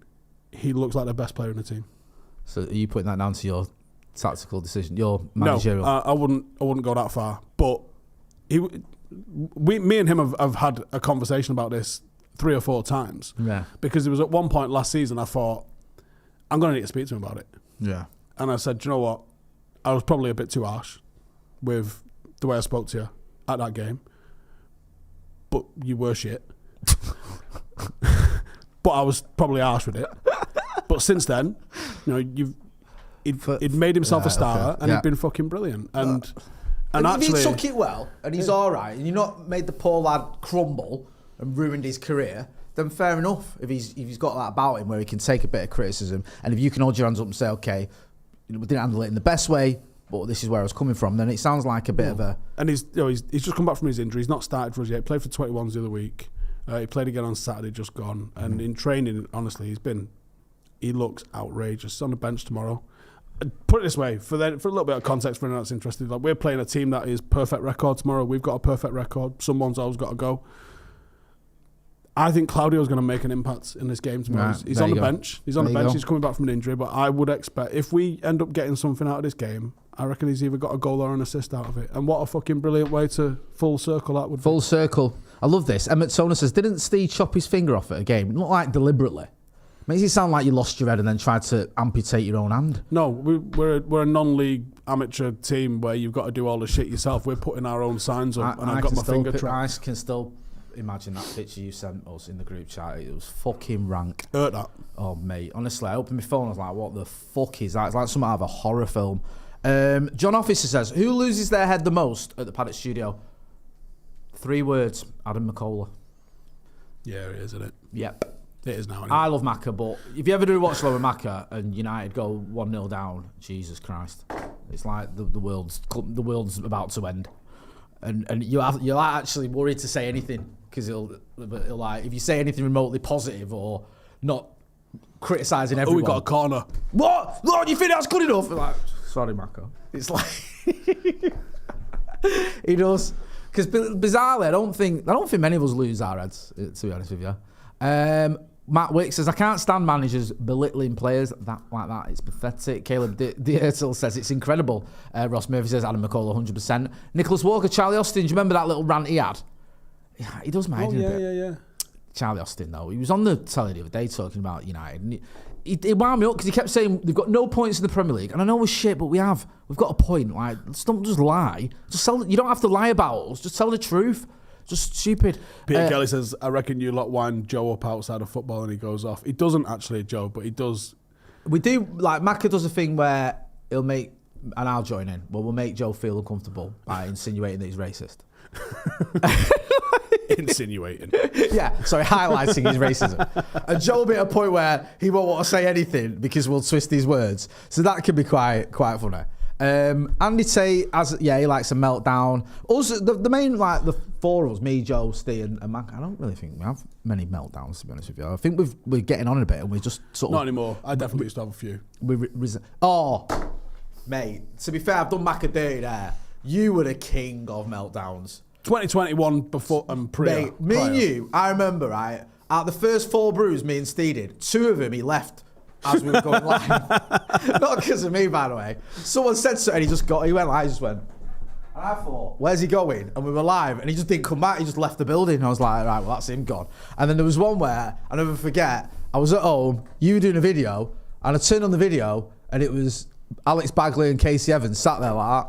he looks like the best player in the team. So are you putting that down to your tactical decision, your managerial? No, I wouldn't go that far. But me and him have had a conversation about this 3 or 4 times. Yeah. Because it was at one point last season I thought, I'm going to need to speak to him about it. Yeah. And I said, do you know what? I was probably a bit too harsh with the way I spoke to you at that game. But you were shit. But I was probably harsh with it. But since then, you know, he'd made himself a starter and he'd been fucking brilliant. And actually, if he took it well and he's all right, and you've not made the poor lad crumble and ruined his career, then fair enough. If he's got that about him where he can take a bit of criticism, and if you can hold your hands up and say, okay, we didn't handle it in the best way, but this is where I was coming from, then it sounds like a bit of a... And he's just come back from his injury. He's not started for us yet. He played for 21s the other week. He played again on Saturday, just gone. And in training, honestly, he looks outrageous. He's on the bench tomorrow. Put it this way, for a little bit of context for anyone that's interested, like we're playing a team that is perfect record tomorrow. We've got a perfect record. Someone's always got to go. I think Claudio's going to make an impact in this game tomorrow. Right, he's on the bench. He's on the bench. He's coming back from an injury, but I would expect if we end up getting something out of this game, I reckon he's either got a goal or an assist out of it. And what a fucking brilliant way to full circle that would be. Full circle. I love this. Emmett Sona says, didn't Steve chop his finger off at a game? Not like deliberately. Makes it sound like you lost your head and then tried to amputate your own hand. No, we're a non-league amateur team where you've got to do all the shit yourself. We're putting our own signs up, and I got my finger trapped. I can still imagine that picture you sent us in the group chat. It was fucking rank. Hurt that. Oh, mate. Honestly, I opened my phone. I was like, what the fuck is that? It's like something out of a horror film. John Officer says, who loses their head the most at the Paddock studio? 3 words, Adam McCullough. Yeah, it is, isn't it? Yep. It is now. Anyway. I love Macca, but if you ever do watch slow with Macca and United go 1-0 down, Jesus Christ, it's like the world's about to end, and you're actually worried to say anything because it'll like if you say anything remotely positive or not criticising everyone. Oh, we got a corner. What? Lord, you think that's good enough? Like, sorry, Macca. It's like he does. Because bizarrely, I don't think many of us lose our heads, to be honest with you. Matt Wick says, I can't stand managers belittling players like that. It's pathetic. Caleb Diertel says, it's incredible. Ross Murphy says, Adam McCullough, 100%. Nicholas Walker, Charlie Austin, do you remember that little rant he had? Yeah, he does mind a bit. Yeah. Charlie Austin, though, he was on the telly the other day talking about United. And he wound me up because he kept saying, they've got no points in the Premier League. And I know we're shit, but we've got a point. Like, don't just lie. You don't have to lie about us. Just tell the truth. Just stupid. Peter Kelly says, I reckon you lot wind Joe up outside of football and he goes off. He doesn't actually, Joe, but he does. We do, like, Macca does a thing where he'll make, and I'll join in, but we'll make Joe feel uncomfortable by insinuating that he's racist. Insinuating. Yeah, sorry, highlighting his racism. And Joe will be at a point where he won't want to say anything because we'll twist his words. So that could be quite funny. Andy Tate, he likes a meltdown. Also, the main, like, the 4 of us, me, Joe, Ste and Mac, I don't really think we have many meltdowns, to be honest with you. I think we're getting on a bit and we just sort of... Not anymore. I definitely used to have a few. Mate, to be fair, I've done Mac a dirty there. You were the king of meltdowns. 2021 before and pre. Mate, me and you, I remember, right, at the first 4 brews me and Ste did, 2 of them he left as we were going live. Not because of me, by the way. Someone said so, and he went live, just went. And I thought, where's he going? And we were live, and he just didn't come back. He just left the building. And I was like, right, well, that's him gone. And then there was one where, I'll never forget, I was at home, you were doing a video, and I turned on the video, and it was Alex Bagley and Casey Evans sat there like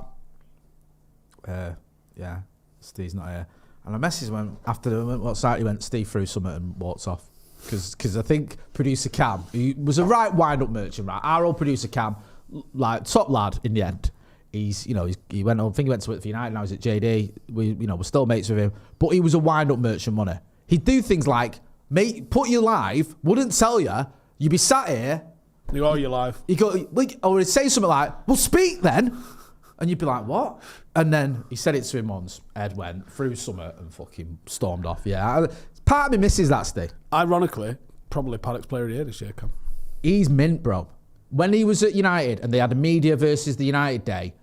that. Yeah, Steve's not here. And I messaged him after the what site he went, Steve threw something and walked off. Because I think producer Cam, he was a right wind-up merchant, right? Our old producer Cam, like top lad in the end. He went on. I think he went to work for United. Now he's at JD. We're still mates with him. But he was a wind-up merchant, wasn't he? He'd do things like, mate, put you live, wouldn't tell you. You'd be sat here. You go, you're live. Or he'd say something like, well, speak then. And you'd be like, what? And then he said it to him once. Ed went through summer and fucking stormed off. Yeah. Part of me misses that, Steve. Ironically, probably Paddock's player of the year this year, Cam. He's mint, bro. When he was at United and they had a media versus the United day,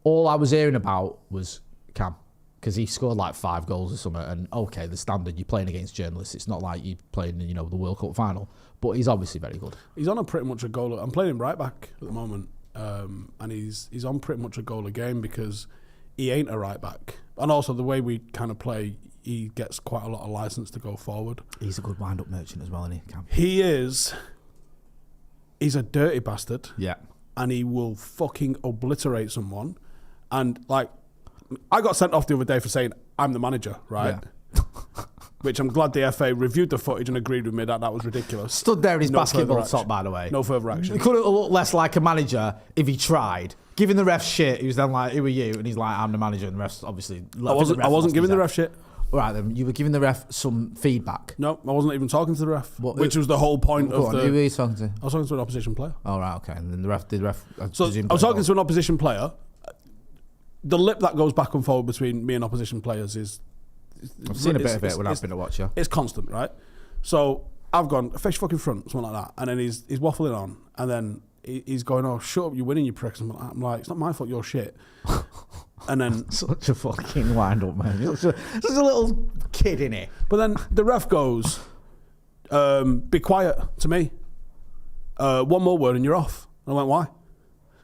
all I was hearing about was Cam. Because he scored like 5 goals or something. And okay, the standard, you're playing against journalists. It's not like you're playing in, the World Cup final. But he's obviously very good. He's on pretty much a goal. I'm playing him right back at the moment. And he's on pretty much a goal a game because he ain't a right back. And also the way we kind of play, he gets quite a lot of license to go forward. He's a good wind-up merchant as well, isn't he, Cam? He is. He's a dirty bastard. Yeah. And he will fucking obliterate someone. And, like, I got sent off the other day for saying, I'm the manager, right? Yeah. Which I'm glad the FA reviewed the footage and agreed with me that was ridiculous. Stood there in his basketball top, by the way. No further action. He couldn't look less like a manager if he tried. Giving the ref shit, he was then like, who are you? And he's like, I'm the manager. And the ref's obviously... I wasn't giving the ref shit. All right, then. You were giving the ref some feedback. No, I wasn't even talking to the ref, which was the whole point of the... Who were you talking to? I was talking to an opposition player. Oh, right, okay. And then the ref... I was talking to an opposition player. The lip that goes back and forward between me and opposition players is... I've seen a bit of it when I've been a watcher. It's constant, right? So I've gone, fish fucking front, something like that. And then he's waffling on. And then he's going, oh, shut up, you're winning, you pricks. I'm like, it's not my fault, you're shit. And then... Such a fucking wind-up, man. Such a little kid in it. But then the ref goes, be quiet to me. One more word and you're off. And I went, why?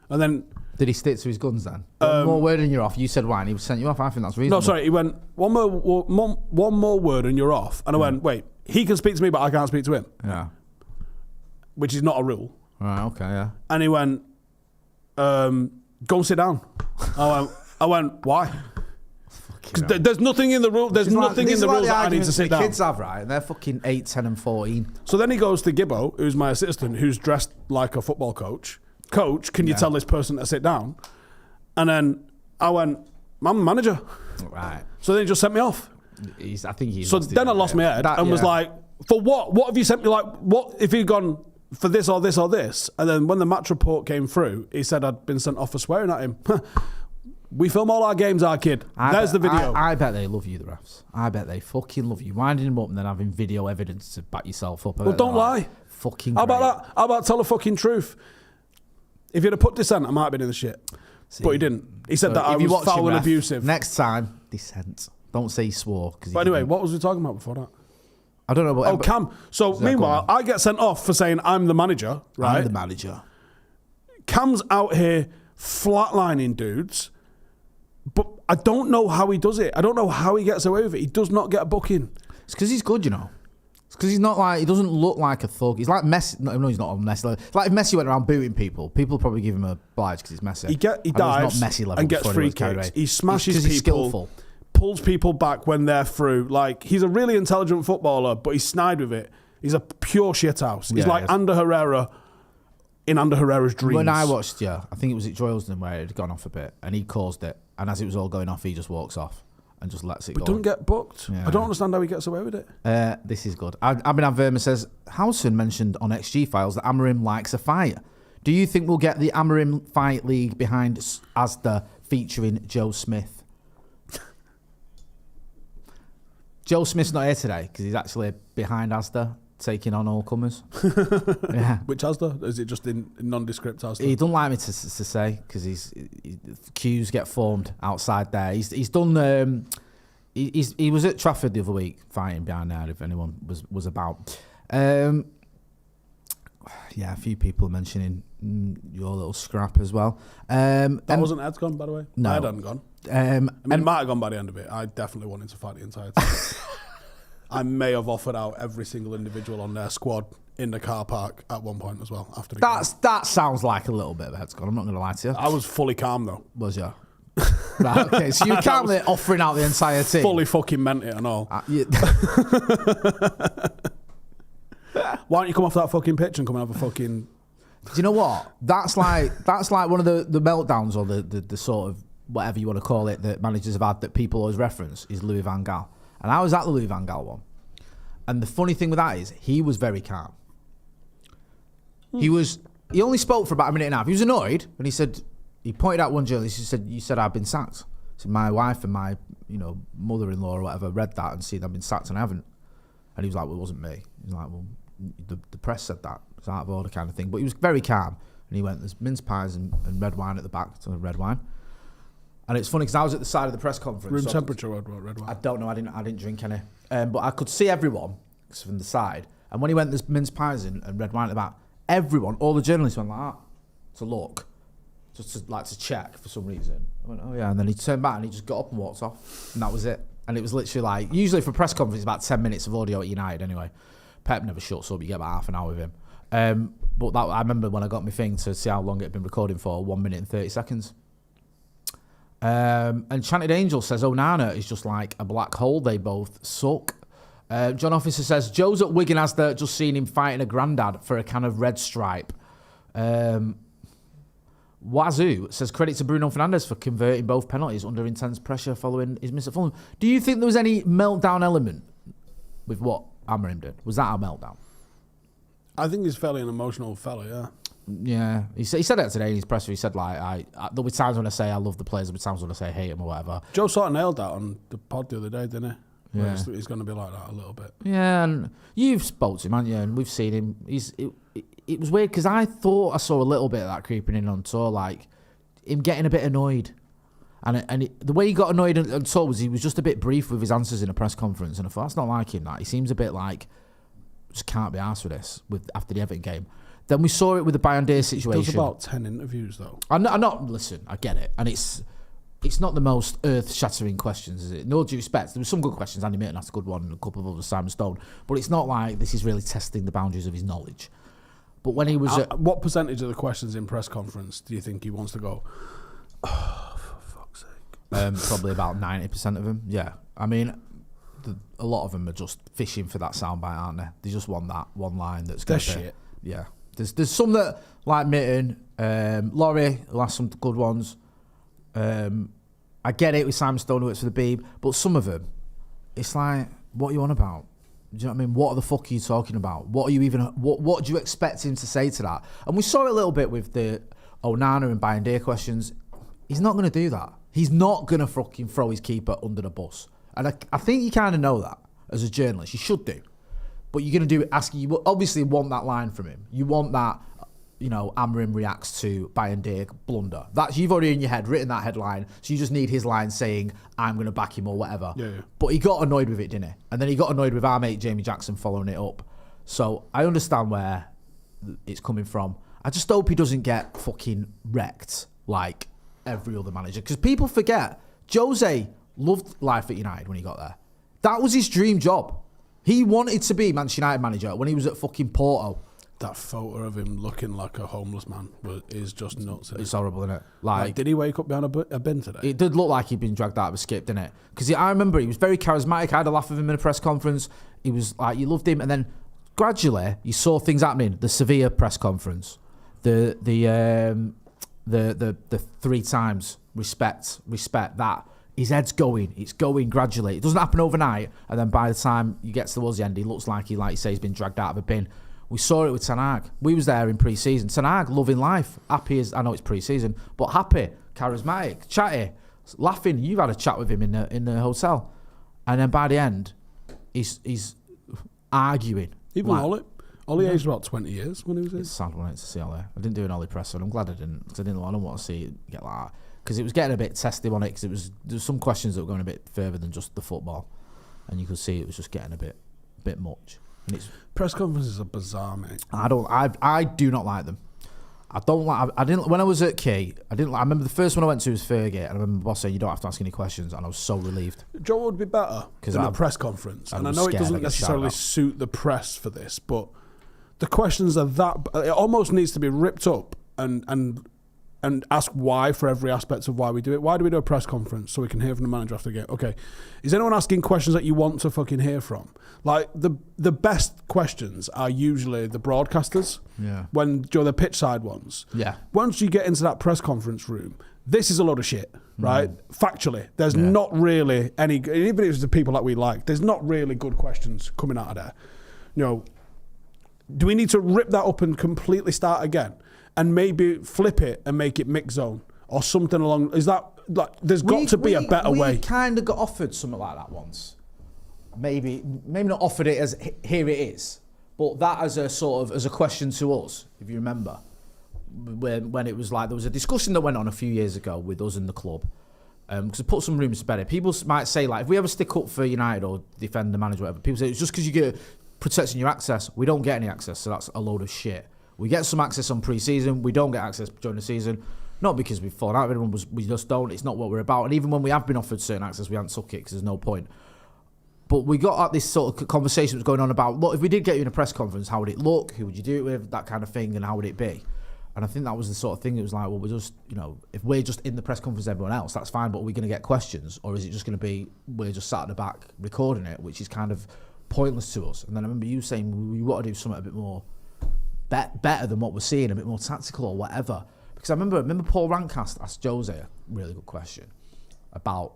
And then... Did he stick to his guns then? One more word and you're off. You said why, and he sent you off. I think that's reasonable. No, sorry. He went, one more word and you're off. And I went, wait, he can speak to me, but I can't speak to him. Yeah. Which is not a rule. Right, okay, yeah. And he went, go and sit down. I went, why? Because there's nothing in the rule. There's nothing in the rules that I need to sit down. Kids have, right? And they're fucking 8, 10 and 14. So then he goes to Gibbo, who's my assistant, who's dressed like a football coach. Coach, can you tell this person to sit down? And then I went, I'm the manager. Right. So then he just sent me off. I think he's. So then I lost my head and was like, for what? What have you sent me? Like, what if he'd gone for this or this or this? And then when the match report came through, he said I'd been sent off for swearing at him. We film all our games, our kid. There's the video. I bet they love you, the refs. I bet they fucking love you. Winding them up and then having video evidence to back yourself up. Well, don't lie. Fucking How great. about that? How about tell the fucking truth? If you'd have put dissent, I might have been in the shit. See, but he didn't. He said that I if you was watch foul him, and ref, abusive. Next time, dissent. Don't say he swore. But anyway, what was we talking about before that? I don't know. But, Cam. So meanwhile, I get sent off for saying I'm the manager, right? I'm the manager. Cam's out here flatlining dudes, but I don't know how he does it. I don't know how he gets away with it. He does not get a booking. It's because he's good, you know. It's because he's not like, he doesn't look like a thug. He's like Messi. No, he's not on Messi. It's like if Messi went around booting people, people probably give him a oblige because he's Messi. He dives not Messi level and gets free kicks. He smashes people. He's skillful. Pulls people back when they're through. Like, he's a really intelligent footballer, but he's snide with it. He's a pure shithouse. He's like Ander Herrera in Ander Herrera's dreams. When I watched, I think it was at Droylsden where it had gone off a bit and he caused it. And as it was all going off, he just walks off and just lets it go. But don't get booked. Yeah. I don't understand how he gets away with it. This is good. Abhinav Verma says, Howson mentioned on XG Files that Amorim likes a fight. Do you think we'll get the Amorim Fight League behind Asda featuring Joe Smith? Joe Smith's not here today because he's actually behind Asda, taking on all comers. Yeah. Which Asda? Is it just in nondescript Asda? He don't like me to say because queues get formed outside there. He's done. He was at Trafford the other week fighting behind there. If anyone was about. Yeah, a few people mentioning your little scrap as well. That wasn't Ed's gone, by the way. No, Ed hadn't gone. I mean, it might have gone by the end of it. I definitely wanted to fight the entire time. I may have offered out every single individual on their squad in the car park at one point as well. After the game. That sounds like a little bit of a head's gone. I'm not going to lie to you. I was fully calm though. Was you? Right, okay, so you calmly offering out the entire team. Fully fucking meant it and all. Why don't you come off that fucking pitch and come and have a fucking... Do you know what? That's like one of the meltdowns or the sort of whatever you want to call it that managers have had that people always reference is Louis van Gaal. And I was at the Louis van Gaal one. And the funny thing with that is he was very calm. He only spoke for about a minute and a half. He was annoyed and he pointed out one journalist. He said, "You said I've been sacked." He said, "My wife and my mother-in-law or whatever read that and seen I've been sacked and I haven't." And he was like, "Well, it wasn't me." He's like, "Well, the press said that. It's out of order kind of thing." But he was very calm. And he went, "There's mince pies and red wine at the back." So red wine. And it's funny because I was at the side of the press conference. Room temperature red wine. I don't know. I didn't drink any. But I could see everyone from the side. And when he went, "There's mince pies and red wine at the back," everyone, all the journalists went like that to look, just to check for some reason. I went, "Oh yeah," and then he turned back and he just got up and walked off, and that was it. And it was literally like, usually for a press conference, it's about 10 minutes of audio at United anyway. Pep never shuts up. You get about half an hour with him. But I remember when I got my thing to see how long it had been recording for, 1 minute and 30 seconds. And Chanted Angel says Onana is just like a black hole. They both suck. John Officer says Joe's at Wigan Asda, just seen him fighting a grandad for a can of Red Stripe. Wazoo says credit to Bruno Fernandes for converting both penalties under intense pressure following his miss at Fulham. Do you think there was any meltdown element with what Amorim did? Was that a meltdown? I think he's fairly an emotional fella, yeah. Yeah, he said that today in his presser. He said, like, there'll be times when I say I love the players, there'll be times when I say I hate him or whatever. Joe sort of nailed that on the pod the other day, didn't he? Yeah. He's going to be like that a little bit. Yeah, and you've spoke to him, haven't you? And we've seen him. It was weird because I thought I saw a little bit of that creeping in on tour, like him getting a bit annoyed. And the way he got annoyed on tour was he was just a bit brief with his answers in a press conference. And I thought, that's not like him, that. He seems a bit like, just can't be arsed with this after the Everton game. Then we saw it with the Bayern Day situation. He does about 10 interviews, though. I'm not, listen, I get it. And it's not the most earth-shattering questions, is it? No due respect. There were some good questions. Andy Mitten asked a good one and a couple of others, Simon Stone. But it's not like this is really testing the boundaries of his knowledge. But when he was... what percentage of the questions in press conference do you think he wants to go, "Oh, for fuck's sake"? Probably about 90% of them, yeah. I mean, a lot of them are just fishing for that soundbite, aren't they? They just want that one line that's going to... shit. Yeah. There's some that, like Mitten, Laurie, who has some good ones. I get it with Simon Stone who works for the Beeb, but some of them, it's like, what are you on about? Do you know what I mean? What the fuck are you talking about? What are you even? What do you expect him to say to that? And we saw it a little bit with the Onana and Bayern Deer questions. He's not going to do that. He's not going to fucking throw his keeper under the bus. And I think you kind of know that as a journalist. You should do. But you're going to do it asking. You obviously want that line from him. You want that, Amorim reacts to Bayern Deer blunder. That's, you've already in your head written that headline, so you just need his line saying, I'm going to back him or whatever. Yeah. But he got annoyed with it, didn't he? And then he got annoyed with our mate Jamie Jackson following it up. So I understand where it's coming from. I just hope he doesn't get fucking wrecked like every other manager. Because people forget, Jose loved life at United when he got there. That was his dream job. He wanted to be Manchester United manager when he was at fucking Porto. That photo of him looking like a homeless man is just nuts. It's horrible, isn't it? Like, did he wake up behind a bin today? It did look like he'd been dragged out of a skip, didn't it? Because I remember he was very charismatic. I had a laugh with him in a press conference. He was like, you loved him, and then gradually you saw things happening. The Sevilla press conference, the 3 times respect that. His head's going. It's going gradually. It doesn't happen overnight, and then by the time you get towards the end, he looks like you say, he's been dragged out of a bin. We saw it with Ten Hag. We was there in pre-season. Ten Hag, loving life. Happy as, I know it's pre-season, but happy, charismatic, chatty, laughing. You've had a chat with him in the hotel. And then by the end, he's arguing. Even like, Ollie aged about 20 years when he was in. It's sad when it's to see Ollie. I didn't do an Ollie press, and I'm glad I didn't, because I don't want to see it get like that. Because it was getting a bit testy on it, because there was some questions that were going a bit further than just the football. And you could see it was just getting a bit much. Press conferences are bizarre, mate. I do not like them. I didn't when I was at Key. I remember the first one I went to was Fergie, and I remember the boss saying, "You don't have to ask any questions," and I was so relieved. Joe would be better than a press conference, and I know it doesn't necessarily suit the press for this, but the questions are that it almost needs to be ripped up and ask why for every aspect of why we do it. Why do we do a press conference? So we can hear from the manager after the game. Okay, is anyone asking questions that you want to fucking hear from? Like, the best questions are usually the broadcasters. Yeah. When the pitch side ones. Yeah. Once you get into that press conference room, this is a load of shit, right? Factually, there's not really any, even if it's the people that we like, there's not really good questions coming out of there. Do we need to rip that up and completely start again? And maybe flip it and make it mix zone or something along. Is that like? There's got to be a better way. We kind of got offered something like that once. Maybe not offered it as here it is, but that as a sort of as a question to us, if you remember, when it was like there was a discussion that went on a few years ago with us in the club, because it put some rumours to bed. People might say like, if we ever stick up for United or defend the manager, or whatever, people say it's just because you get protecting your access. We don't get any access, so that's a load of shit. We get some access on pre-season. We don't get access during the season. Not because we've fallen out with everyone, we just don't. It's not what we're about. And even when we have been offered certain access, we haven't took it because there's no point. But we got at this sort of conversation that was going on about, look, if we did get you in a press conference, how would it look? Who would you do it with? That kind of thing, and how would it be? And I think that was the sort of thing that was like, well, we're just, if we're just in the press conference with everyone else, that's fine, but are we going to get questions? Or is it just going to be, we're just sat at the back recording it, which is kind of pointless to us? And then I remember you saying, we want to do something a bit more better than what we're seeing, a bit more tactical or whatever. Because I remember Paul Rancast asked Jose a really good question about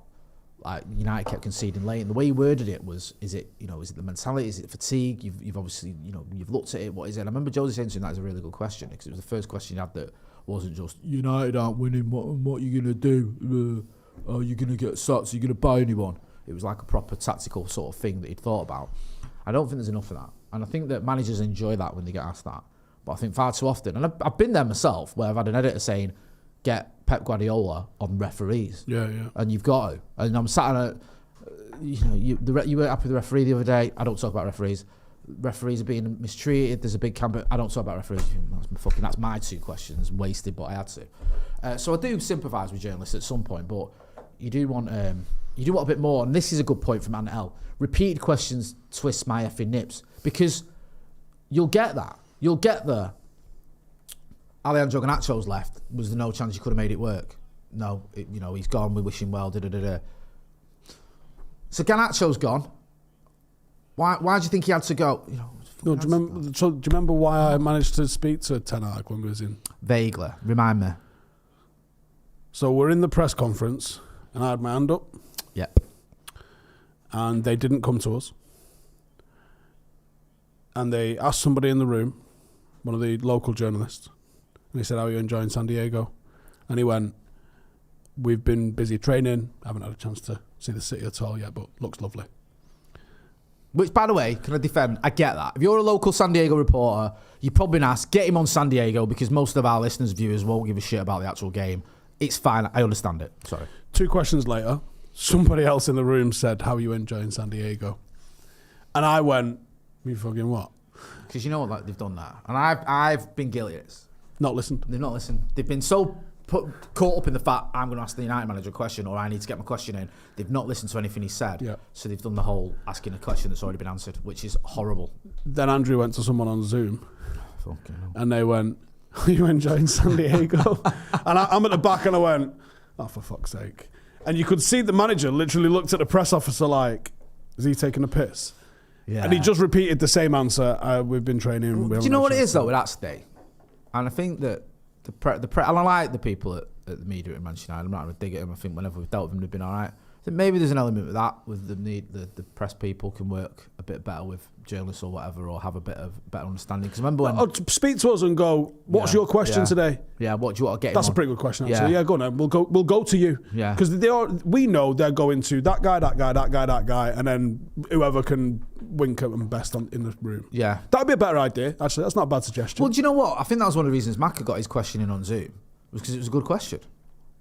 like United kept conceding late, and the way he worded it was, is it the mentality, is it fatigue? You've obviously you've looked at it. What is it? And I remember Jose saying to him, that is a really good question, because it was the first question he had that wasn't just United aren't winning. What are you gonna do? Are you gonna get sacked? Are you gonna buy anyone? It was like a proper tactical sort of thing that he'd thought about. I don't think there's enough of that, and I think that managers enjoy that when they get asked that. But I think far too often, and I've been there myself, where I've had an editor saying, get Pep Guardiola on referees. Yeah. And you've got to. And I'm sat on you weren't happy with the referee the other day. I don't talk about referees. Referees are being mistreated. There's a big campaign. I don't talk about referees. That's my 2 questions, wasted, but I had to. So I do sympathise with journalists at some point, but you do want a bit more. And this is a good point from Ant L. Repeated questions twist my effing nips, because you'll get that. You'll get the Alejandro Garnacho's left. Was there no chance you could have made it work? No, he's gone. We wish him well. So Garnacho's gone. Why do you think he had to go? Do you remember why I managed to speak to Ten Hag when we was in? Vaguely, remind me. So we're in the press conference, and I had my hand up. Yep. And they didn't come to us. And they asked somebody in the room, one of the local journalists, and he said, "How are you enjoying San Diego?" And he went, "We've been busy training. Haven't had a chance to see the city at all yet, but looks lovely." Which, by the way, can I defend? I get that. If you're a local San Diego reporter, you're probably asked, get him on San Diego, because most of our listeners, viewers won't give a shit about the actual game. It's fine. I understand it. Sorry. 2 questions later, somebody else in the room said, "How are you enjoying San Diego?" And I went, "You fucking what?" Because you know what, like, they've done that. And I've been guilty of this. Not listened. They've not listened. They've been so caught up in the fact I'm going to ask the United manager a question, or I need to get my question in. They've not listened to anything he said. Yeah. So they've done the whole asking a question that's already been answered, which is horrible. Then Andrew went to someone on Zoom, Fucking hell. and they went, "Are you enjoying San Diego?" And I'm at the back, and I went, "Oh, for fuck's sake." And you could see the manager literally looked at the press officer like, is he taking a piss? Yeah. And he just repeated the same answer. We've been training. Do you know what it is, though, with that stay? And I think that and I like the people at the media at Manchester United. I'm not going to dig at them. I think whenever we've dealt with them, they've been all right. I think maybe there's an element with that, with the press people can work a bit better with journalists or whatever, or have a bit of better understanding. Because remember when... speak to us and go, what's your question today? Yeah, what do you want to get That's him a pretty good question, actually. Yeah, go on then. We'll go to you. Yeah. Because we know they're going to that guy, and then whoever can wink at them best in the room. Yeah. That'd be a better idea, actually. That's not a bad suggestion. Well, do you know what? I think that was one of the reasons Macca got his question in on Zoom, was because it was a good question.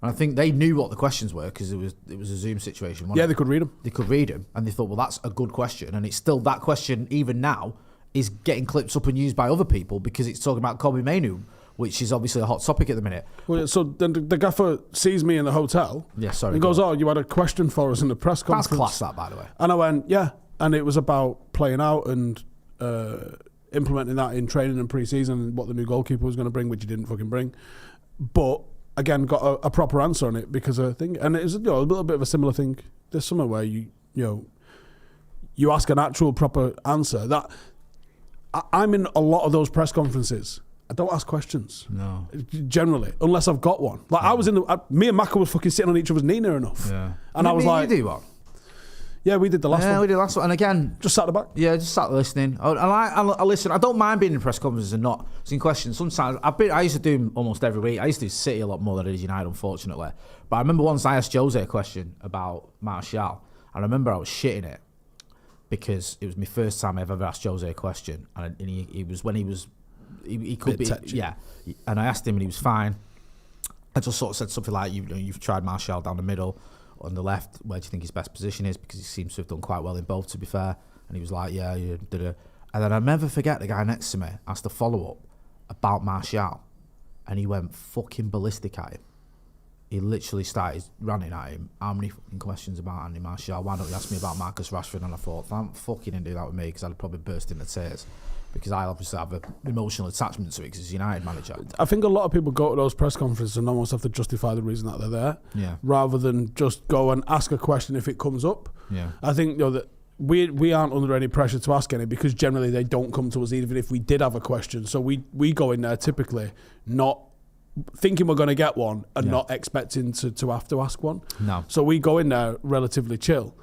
And I think they knew what the questions were, because it was a Zoom situation. Yeah, they could read them. They could read them, and they thought, well, that's a good question. And it's still, that question, even now, is getting clips up and used by other people, because it's talking about Kobe Mainoo, which is obviously a hot topic at the minute. Well, so then the gaffer sees me in the hotel. Yeah, sorry. And goes, "Oh, you had a question for us in the press conference." That's class, that, by the way. And I went, "Yeah." And it was about playing out and implementing that in training and pre-season, and what the new goalkeeper was going to bring, which he didn't fucking bring. But again, got a proper answer on it, because I think, and it was a little bit of a similar thing this summer, where you ask an actual proper answer. That I'm in a lot of those press conferences. I don't ask questions. No. Generally, unless I've got one. Like I was me and Macca was fucking sitting on each other's knee near enough. Yeah. And I was like, you do one? Yeah, we did the last one. Yeah, we did the last one. And again... Just sat at the back. Yeah, just sat listening. I listen. I don't mind being in press conferences and not asking questions. Sometimes, I used to do them almost every week. I used to do City a lot more than I did United, unfortunately. But I remember once I asked Jose a question about Martial. I remember I was shitting it, because it was my first time I've ever asked Jose a question. And he could be... Touchy. Yeah. And I asked him and he was fine. I just sort of said something like, you've tried Martial down the middle. On the left, where do you think his best position is? Because he seems to have done quite well in both, to be fair. And he was like, yeah. And then I'll never forget the guy next to me asked a follow-up about Martial. And he went fucking ballistic at him. He literally started ranting at him. How many fucking questions about Andy Martial? Why don't you ask me about Marcus Rashford? And I thought, thank fuck you didn't do that with me, because I'd probably burst into tears. Because I obviously have an emotional attachment to it, because he's United manager. I think a lot of people go to those press conferences and almost have to justify the reason that they're there, rather than just go and ask a question if it comes up. Yeah. I think that we aren't under any pressure to ask any, because generally they don't come to us even if we did have a question. So we go in there typically not thinking we're going to get one and not expecting to have to ask one. No. So we go in there relatively chill.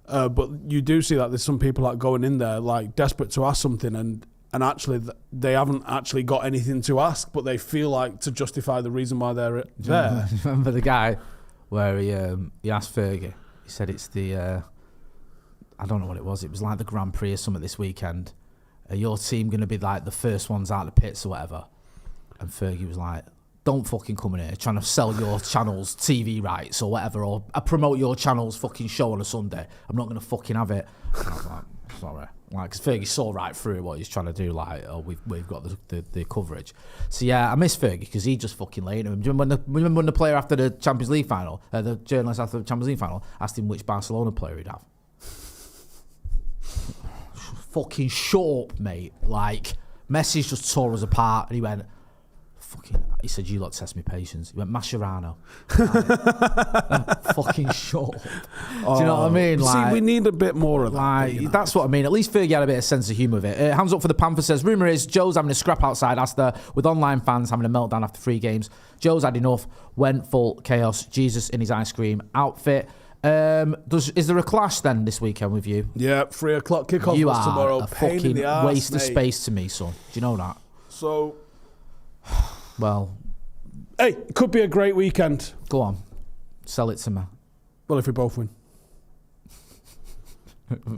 But you do see that there's some people that going in there like desperate to ask something, and actually they haven't actually got anything to ask, but they feel like to justify the reason why they're there. Remember the guy where he asked Fergie, he said it's the I don't know what it was like the Grand Prix or something this weekend, are your team going to be like the first ones out of the pits or whatever? And Fergie was like, don't fucking come in here trying to sell your channel's TV rights or whatever, or promote your channel's fucking show on a Sunday. I'm not going to fucking have it. And I was like, sorry. Like, because Fergie saw right through what he's trying to do, like, oh, we've got the coverage. So, yeah, I miss Fergie, because he just fucking laid him. Do you remember when the player after the Champions League final, the journalist after the Champions League final, asked him which Barcelona player he'd have? Fucking shut up, mate. Like, Messi just tore us apart, and he went, fucking... He said, you lot test me patience. He went, Mascherano. Fucking shut up. Do you know what I mean? Like, see, we need a bit more of that. Like, that's what I mean. At least Fergie had a bit of sense of humour with it. Hands up for the Panther says, rumour is Joe's having a scrap outside Asda with online fans having a meltdown after 3 games. Joe's had enough, went full chaos. Jesus in his ice cream outfit. Is there a clash then this weekend with you? Yeah, 3 o'clock kickoff You tomorrow. are a Pain fucking in the arse, waste mate. of space to me, son. Do you know that? So, well, hey, it could be a great weekend. go on. Sell it to me. Well, if we both win.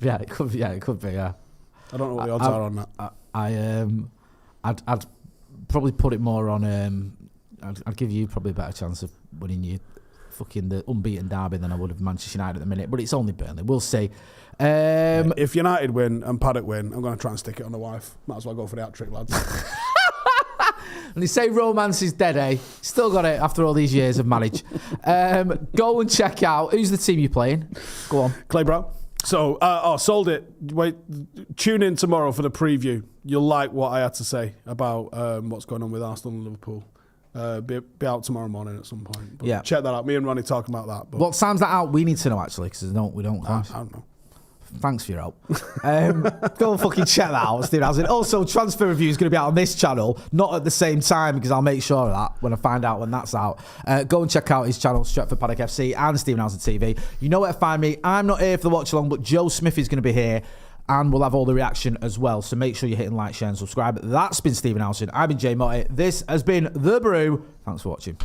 Yeah, it could be. Yeah, it could be. Yeah. I don't know what the odds are on that. I'd probably put it more on. I'd give you probably a better chance of winning you fucking the unbeaten derby than I would have Manchester United at the minute. But it's only Burnley. We'll see. If United win and Paddock win, I'm going to try and stick it on the wife. Might as well go for the hat-trick, lads. And they say romance is dead, eh? Still got it after all these years of marriage. Go and check out. Who's the team you're playing? Go on. Clay Brown. So, sold it. Wait, tune in tomorrow for the preview. You'll like what I had to say about what's going on with Arsenal and Liverpool. Be out tomorrow morning at some point. But yeah. Check that out. Me and Ronnie talking about that. But what time's that out? We need to know, actually, because we don't clash. I don't know. Thanks for your help. Go and fucking check that out, Steve Housen. Also, transfer review is going to be out on this channel, not at the same time, because I'll make sure of that when I find out when that's out. Go and check out his channel, Stretford Paddock FC and Stephen Housen TV. You know where to find me. I'm not here for the watch along, but Joe Smith is going to be here, and we'll have all the reaction as well. So make sure you're hitting like, share, and subscribe. That's been Stephen Housen. I've been Jay Motti. This has been The Brew. Thanks for watching.